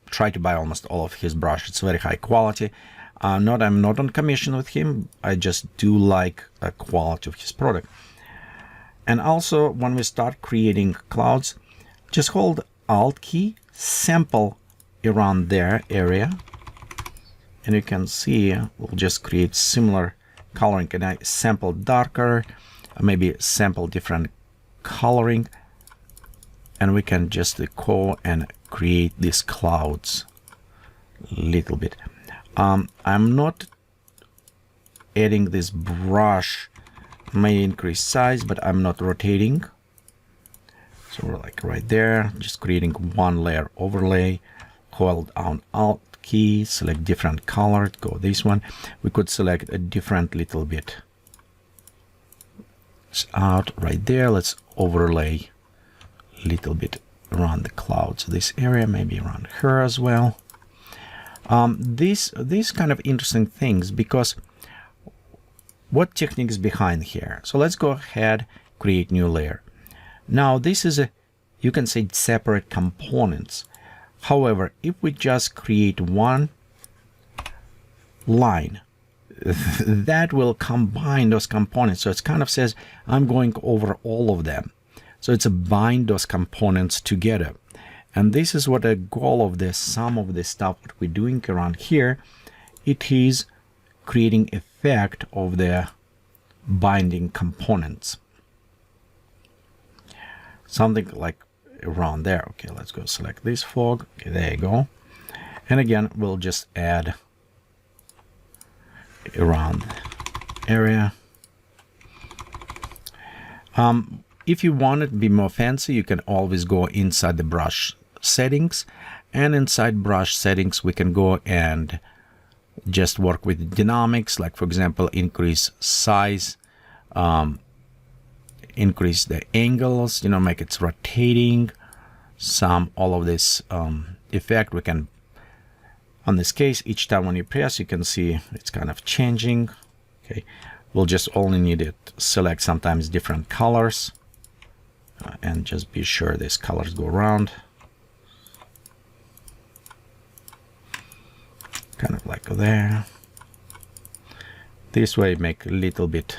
try to buy almost all of his brush. It's very high quality. I'm not on commission with him. I just do like the quality of his product. And also, when we start creating clouds, just hold Alt key, sample around their area, and you can see we'll just create similar coloring. Can I sample darker, maybe sample different coloring, and we can just go and create these clouds a little bit. I'm not adding this brush, may increase size, but I'm not rotating. So we're like right there, just creating one layer overlay, hold down Alt key, select different color, go this one. We could select a different little bit. It's out right there. Let's overlay a little bit around the clouds. This area, maybe around her as well. These kind of interesting things, because what technique is behind here? So let's go ahead, create new layer. Now this is you can say separate components. However, if we just create one line, that will combine those components. So it kind of says, I'm going over all of them. So it's a bind those components together. And this is what the goal of this, some of the stuff that we're doing around here. It is creating effect of the binding components. Something like around there. Okay, let's go select this fog. Okay, there you go. And again, we'll just add around area. If you want it to be more fancy, you can always go inside the brush settings, and inside brush settings we can go and just work with dynamics, like for example increase size, increase the angles, make it rotating, all of this effect. We can, on this case, each time when you press, you can see it's kind of changing. Okay, we'll just only need to select sometimes different colors, and just be sure these colors go around, kind of like there. This way, make a little bit.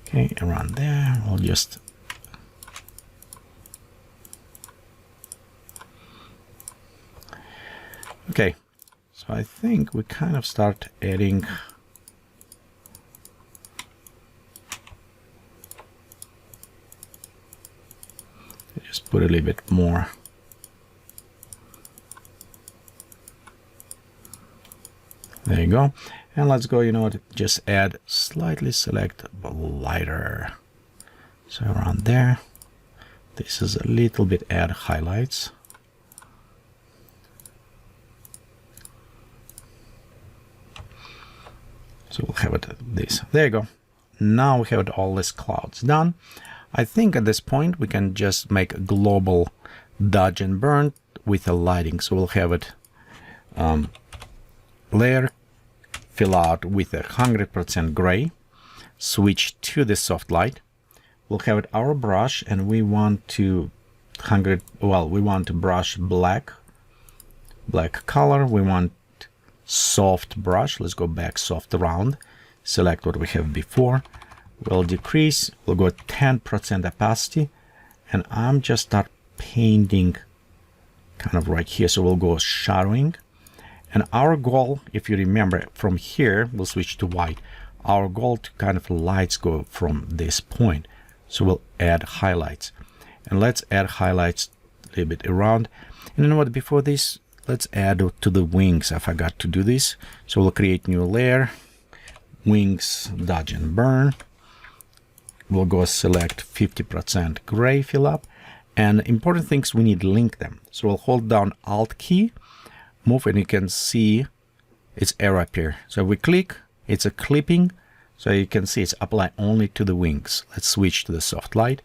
Okay, around there, we'll just okay. So I think we kind of start adding just put a little bit more. There you go. And let's go, just add slightly select lighter. So around there, this is a little bit add highlights. So we'll have it this. There you go. Now we have all these clouds done. I think at this point we can just make a global dodge and burn with a lighting. So we'll have it layer, fill out with 100% gray, switch to the soft light. We'll have it our brush, and we want to we want to brush black color. We want soft brush. Let's go back soft round, select what we have before. We'll decrease, we'll go 10% opacity, and I'm just start painting kind of right here. So we'll go shadowing. And our goal, if you remember from here, we'll switch to white. Our goal to kind of lights go from this point. So we'll add highlights. And let's add highlights a little bit around. And you know what, before this, let's add to the wings. I forgot to do this. So we'll create new layer, wings, dodge and burn. We'll go select 50% gray fill up. And important things, we need to link them. So we'll hold down Alt key, move, and you can see its arrow appear. So we click, it's a clipping. So you can see it's apply only to the wings. Let's switch to the soft light.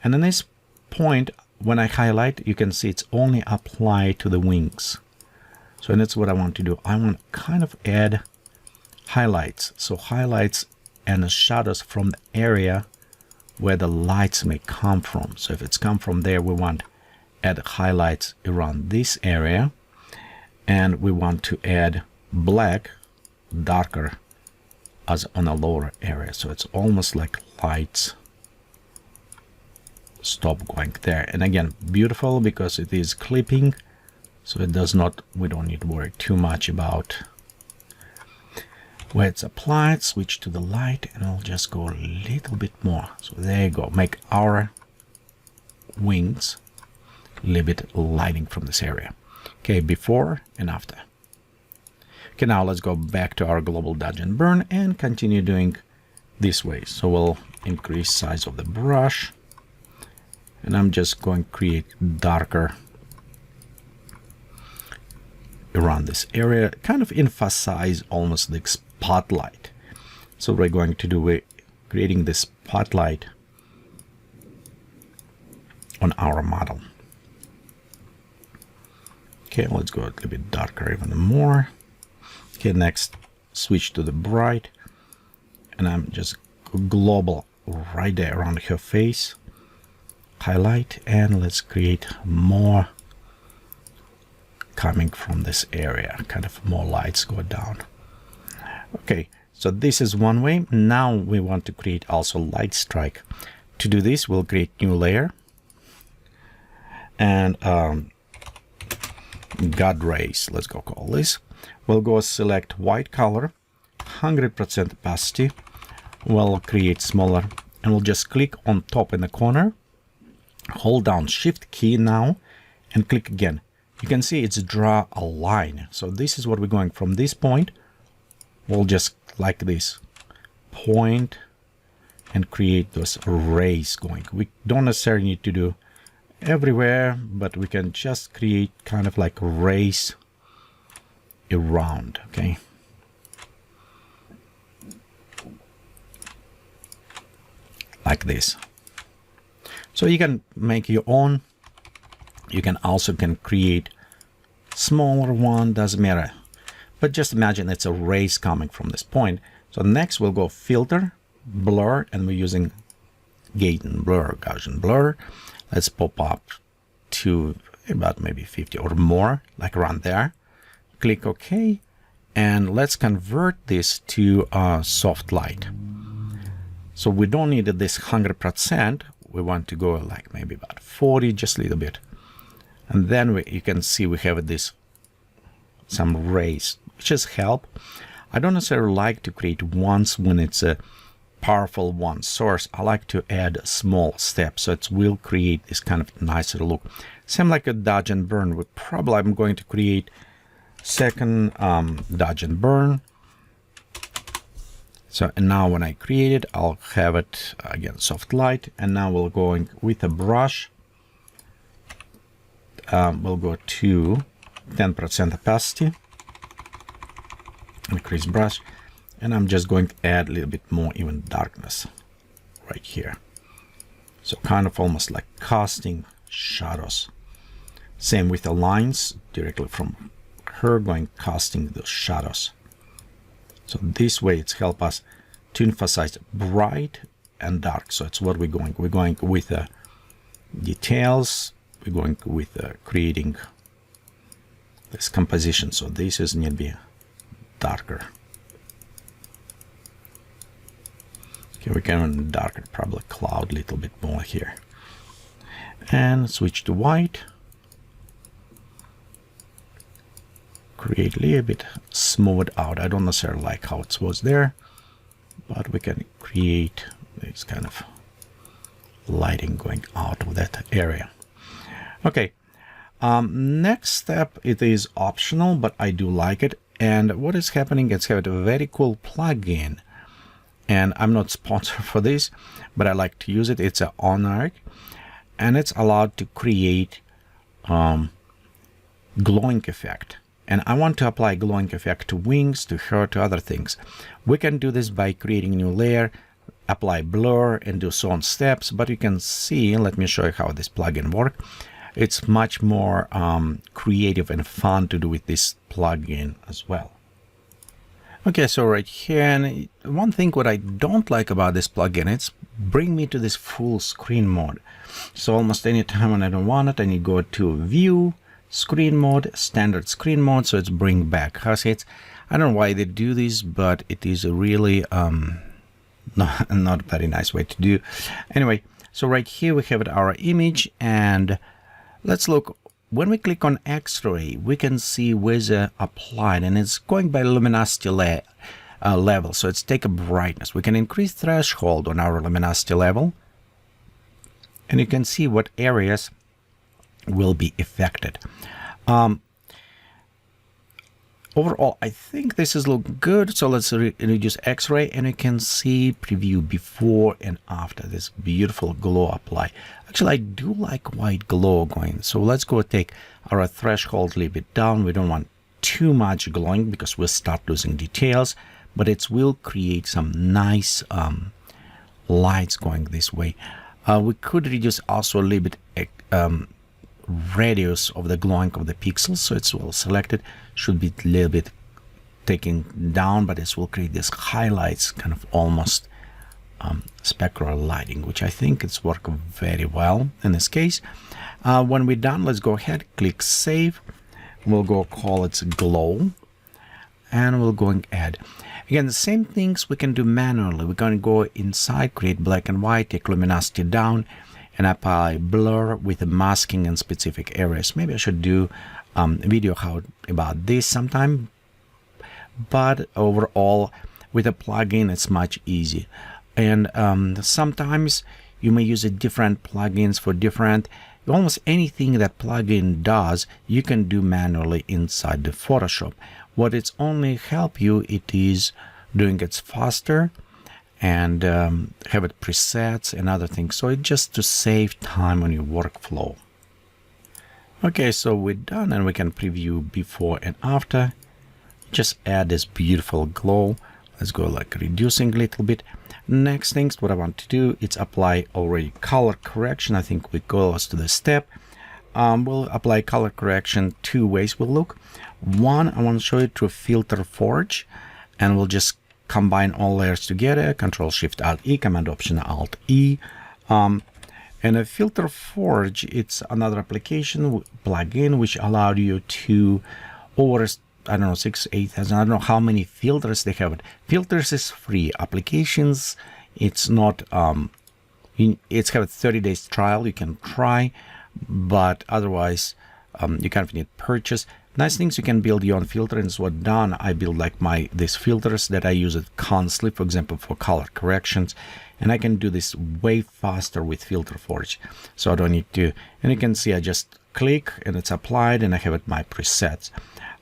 And in this point, when I highlight, you can see it's only apply to the wings. So that's what I want to do. I want to kind of add highlights. So highlights and shadows from the area where the lights may come from. So if it's come from there, we want to add highlights around this area, and we want to add black, darker, as on a lower area. So it's almost like lights stop going there. And again, beautiful because it is clipping, so it does not, we don't need to worry too much about where it's applied. Switch to the light, and I'll just go a little bit more. So there you go. Make our wings a little bit lighting from this area. Okay, before and after. Okay, now let's go back to our global dodge and burn and continue doing this way. So we'll increase size of the brush, and I'm just going to create darker around this area, kind of emphasize almost the spotlight. So what we're going to do, we're creating this spotlight on our model. Okay, let's go a little bit darker even more. Okay, next switch to the bright, and I'm just global right there around her face. Highlight, and let's create more coming from this area, kind of more lights go down. Okay, so this is one way. Now we want to create also light strike. To do this, we'll create new layer, and God rays, let's go call this. We'll go select white color, 100% opacity. We'll create smaller, and we'll just click on top in the corner, hold down shift key now, and click again. You can see it's draw a line. So this is what we're going from this point. We'll just like this point and create those rays going. We don't necessarily need to do everywhere, but we can just create kind of like rays around. Okay, like this. So you can make your own. You can also create smaller one, doesn't matter. But just imagine it's a rays coming from this point. So next we'll go filter, blur, and we're using Gaussian blur, Gaussian blur. Let's pop up to about maybe 50 or more, like around there. Click OK, and let's convert this to soft light. So we don't need this 100%. We want to go like maybe about 40, just a little bit. And then you can see we have this some rays, which is help. I don't necessarily like to create ones when it's a powerful one source. I like to add small steps, so it will create this kind of nicer look. Same like a dodge and burn. I'm going to create second dodge and burn. So and now when I create it, I'll have it again soft light, and now we'll going with a brush. We'll go to 10% opacity, increase brush, and I'm just going to add a little bit more even darkness right here. So kind of almost like casting shadows. Same with the lines directly from her, going casting those shadows. So this way it's help us to emphasize bright and dark. So it's what we're going with details. We're going with creating this composition. So this is need to be darker. Okay, we can darken probably cloud a little bit more here, and switch to white. Create a little bit smooth out. I don't necessarily like how it was there, but we can create this kind of lighting going out of that area. Okay, next step, it is optional, but I do like it. And what is happening, it's got a very cool plugin, and I'm not sponsored for this, but I like to use it. It's an Honor, and it's allowed to create glowing effect. And I want to apply glowing effect to wings, to her, to other things. We can do this by creating a new layer, apply blur, and do so on steps. But you can see, let me show you how this plugin works. It's much more creative and fun to do with this plugin as well. Okay, so right here, and one thing what I don't like about this plugin, it's bring me to this full screen mode. So almost any time when I don't want it, I need to go to View, Screen Mode, Standard Screen Mode, so it's bring back. I don't know why they do this, but it is a really not a very nice way to do. Anyway, so right here we have our image, and let's look. When we click on X-ray, we can see where's applied, and it's going by luminosity level. So it's take a brightness. We can increase threshold on our luminosity level, and you can see what areas will be affected. Overall, I think this is look good. So let's reduce X-ray, and you can see preview before and after this beautiful glow apply. Actually, I do like white glow going. So let's go take our threshold a little bit down. We don't want too much glowing because we'll start losing details, but it will create some nice lights going this way. We could reduce also a little bit radius of the glowing of the pixels, so it's well selected. Should be a little bit taken down, but it will create this highlights, kind of almost specular lighting, which I think it's worked very well in this case. When we're done, let's go ahead, click Save. We'll go call it Glow, and we'll go and add. Again, the same things we can do manually. We're going to go inside, create black and white, take luminosity down, and apply blur with the masking in specific areas. Maybe I should do a video about this sometime, but overall with a plugin it's much easier. And sometimes you may use different plugins for different, almost anything that plugin does you can do manually inside the Photoshop. What it's only help you, it is doing it faster and have it presets and other things. So it's just to save time on your workflow. Okay, so we're done, and we can preview before and after. Just add this beautiful glow. Let's go like reducing a little bit. Next things what I want to do is apply already color correction. I think we go to the step. We'll apply color correction two ways we'll look. One, I want to show you through filter forge, and we'll just combine all layers together, Control Shift Alt E, Command Option Alt E. And a filter forge, it's another application plugin which allowed you to over, I don't know, 8,000, I don't know how many filters they have. Filters is free. Applications, it's not, it's have a 30 days trial. You can try, but otherwise you kind of need purchase. Nice things, you can build your own filter, and it's what done. I build like these filters that I use it constantly, for example, for color corrections, and I can do this way faster with filter forge. So I don't need to, and you can see I just click and it's applied, and I have it my presets.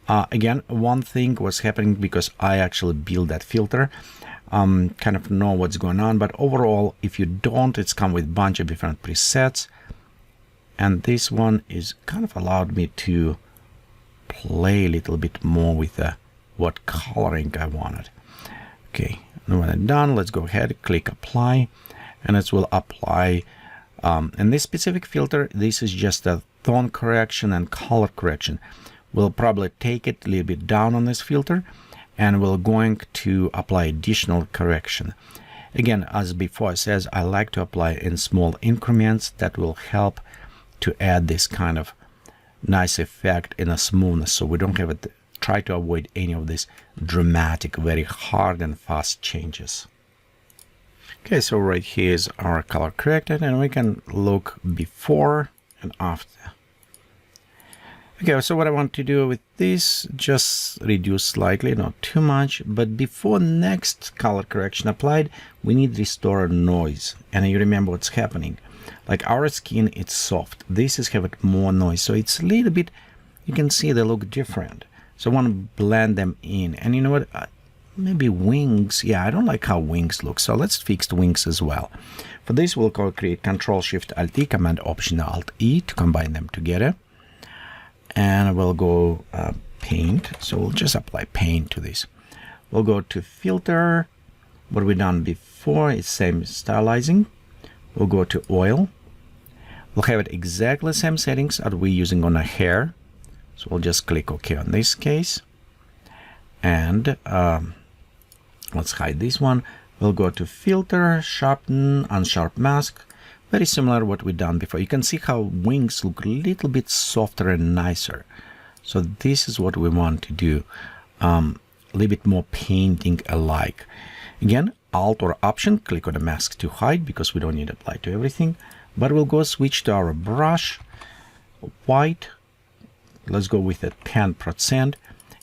Again, one thing was happening because I actually build that filter, kind of know what's going on, but overall, if you don't, it's come with a bunch of different presets, and this one is kind of allowed me to play a little bit more with what coloring I wanted. Okay, and when I'm done, let's go ahead, click apply, and it will apply. And this specific filter, this is just a tone correction and color correction. We'll probably take it a little bit down on this filter, and we're going to apply additional correction. Again, as before says, I like to apply in small increments. That will help to add this kind of nice effect in a smoothness, so we don't have it. Try to avoid any of these dramatic, very hard and fast changes. Okay, so right here is our color corrected, and we can look before and after. Okay, so what I want to do with this, just reduce slightly, not too much, but before next color correction applied, we need restore noise. And you remember what's happening. Like our skin, it's soft. This is having more noise, so it's a little bit, you can see they look different. So I want to blend them in. And you know what, maybe wings, yeah, I don't like how wings look, so let's fix the wings as well. For this, we'll create Control Shift Alt E, Command Option Alt E to combine them together. And we'll go paint, so we'll just apply paint to this. We'll go to filter, what we done before is same stylizing. We'll go to oil. We'll have it exactly the same settings as we're using on a hair. So we'll just click OK on this case. And Let's hide this one. We'll go to filter, sharpen, unsharp mask. Very similar to what we've done before. You can see how wings look a little bit softer and nicer. So this is what we want to do. A little bit more painting alike. Again, Alt or Option, click on the mask to hide because we don't need to apply to everything. But we'll go switch to our brush, white. Let's go with a 10%,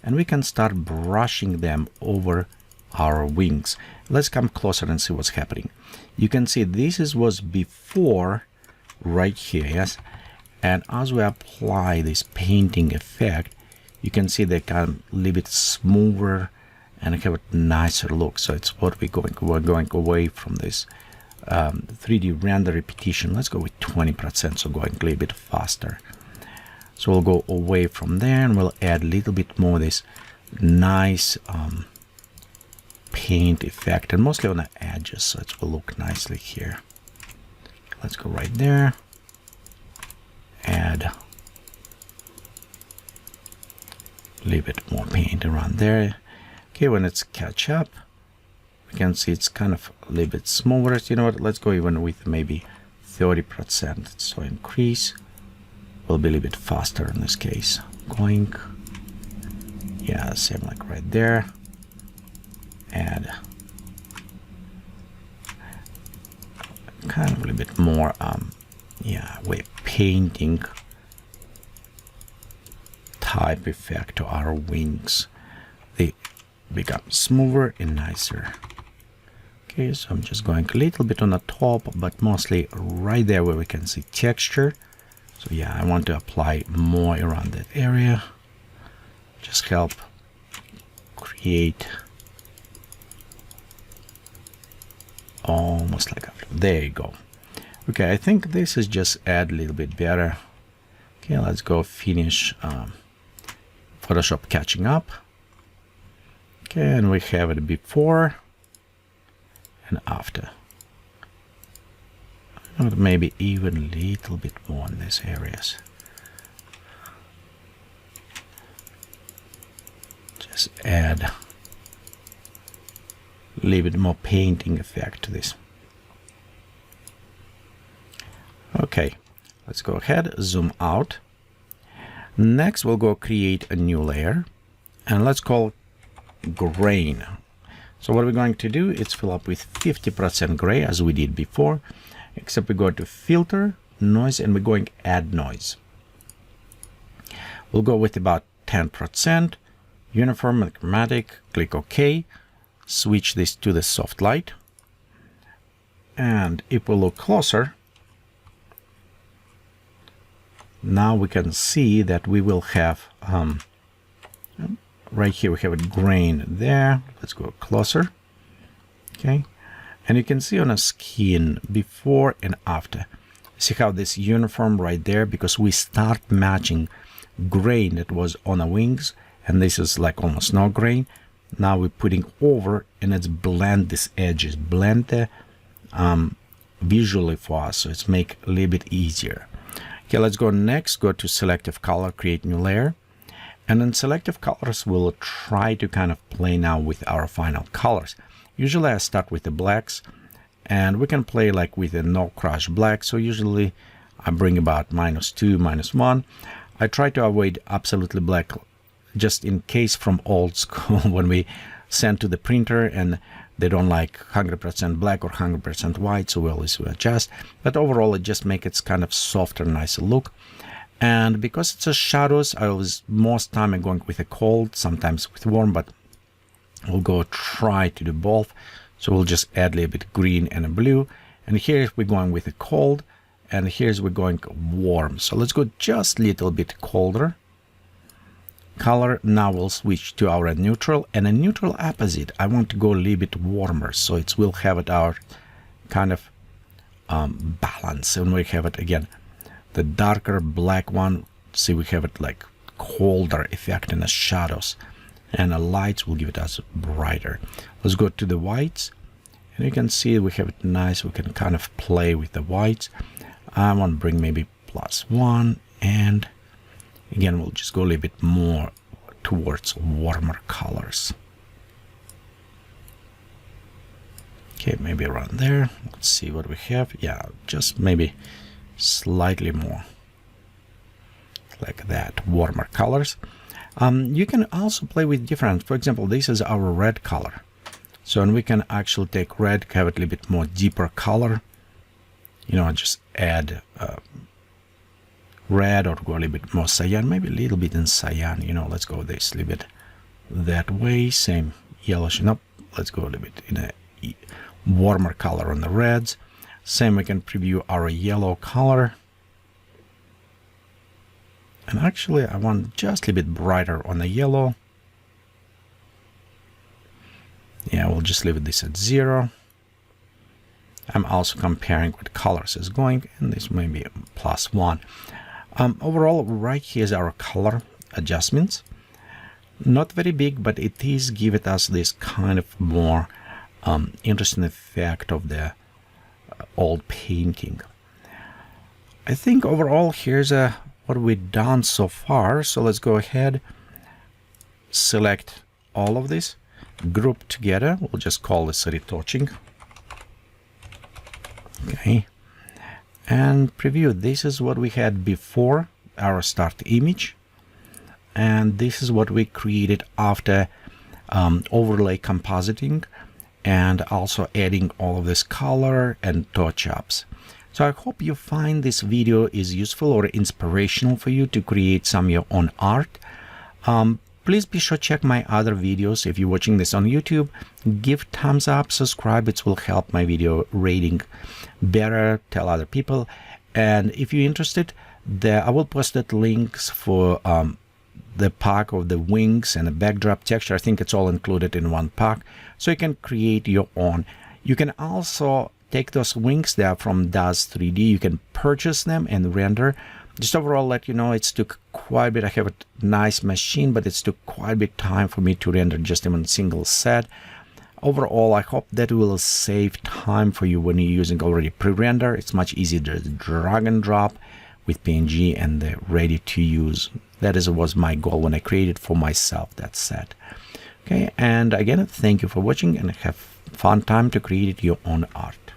and we can start brushing them over our wings. Let's come closer and see what's happening. You can see this was before right here, yes? And as we apply this painting effect, you can see they come a little bit smoother and have a nicer look. So it's what we're going away from this 3D render repetition. Let's go with 20%, so going a little bit faster. So we'll go away from there and we'll add a little bit more this nice paint effect, and mostly on the edges, so it will look nicely here. Let's go right there, add a little bit more paint around there. Okay, when it's catch up, we can see it's kind of a little bit smaller. You know what, let's go even with maybe 30%, so increase will be a little bit faster in this case. Going, yeah, same like right there. Add kind of a little bit more way painting type effect to our wings. They become smoother and nicer. Okay, so I'm just going a little bit on the top, but mostly right there where we can see texture. So yeah, I want to apply more around that area. Just help create almost like a, there you go. Okay, I think this is just add a little bit better. Okay, let's go finish Photoshop catching up. Okay, and we have it before and after. Maybe even a little bit more in these areas. Just add a little bit more painting effect to this. Okay, let's go ahead, zoom out. Next, we'll go create a new layer, and let's call grain. So what we're going to do is fill up with 50% gray as we did before, except we go to filter, noise, and we're going add noise. We'll go with about 10%, uniform monochromatic, click OK, switch this to the soft light. And if we look closer, now we can see that we will have right here we have a grain there. Let's go closer. Okay, and you can see on a skin before and after. See how this uniform right there, because we start matching grain that was on the wings, and this is like almost no grain. Now we're putting over, and it's blend these edges, blend the visually for us, so it's make a little bit easier. Okay, let's go next, go to selective color, create new layer. And in selective colors, we'll try to kind of play now with our final colors. Usually I start with the blacks, and we can play like with a no crush black. So usually I bring about -2, -1. I try to avoid absolutely black, just in case from old school when we send to the printer and they don't like 100% black or 100% white, so we always adjust. But overall, it just makes it kind of softer, nicer look. And because it's a shadows, I always, most time I'm going with a cold, sometimes with warm, but we'll go try to do both. So we'll just add a little bit green and a blue. And here we're going with a cold, and here's we're going warm. So let's go just a little bit colder color. Now we'll switch to our neutral, and a neutral opposite. I want to go a little bit warmer, so it will have it our kind of balance. And we have it again, the darker black one. See, we have it like colder effect in the shadows, and the lights will give it us brighter. Let's go to the whites, and you can see we have it nice. We can kind of play with the whites. I want to bring maybe +1, and again we'll just go a little bit more towards warmer colors. Okay, maybe around there. Let's see what we have. Yeah, just maybe slightly more like that, warmer colors. You can also play with different, for example, this is our red color. So, and we can actually take red, have it a little bit more deeper color, you know, just add red or go a little bit more cyan, maybe a little bit in cyan, you know, let's go this a little bit that way, same yellowish, nope, let's go a little bit in a warmer color on the reds. Same, we can preview our yellow color. And actually, I want just a little bit brighter on the yellow. Yeah, we'll just leave this at 0. I'm also comparing what colors is going, and this may be +1. Overall, right here is our color adjustments. Not very big, but it is giving us this kind of more interesting effect of the old painting. I think overall here's what we've done so far. So let's go ahead, select all of this, group together. We'll just call this retouching. Okay, and preview. This is what we had before our start image, and this is what we created after overlay compositing and also adding all of this color and touch-ups. So I hope you find this video is useful or inspirational for you to create some of your own art. Please be sure to check my other videos. If you're watching this on YouTube, give thumbs up, subscribe. It will help my video rating better, tell other people. And if you're interested, I will post links for the pack of the wings and the backdrop texture. I think it's all included in one pack, so you can create your own. You can also take those wings there from DAZ 3D. You can purchase them and render. Just overall let you know, it took quite a bit. I have a nice machine, but it took quite a bit of time for me to render just in a single set. Overall, I hope that will save time for you when you're using already pre-render. It's much easier to drag and drop with PNG and they're ready to use. That was my goal when I created for myself that set. Okay, and again, thank you for watching and have fun time to create your own art.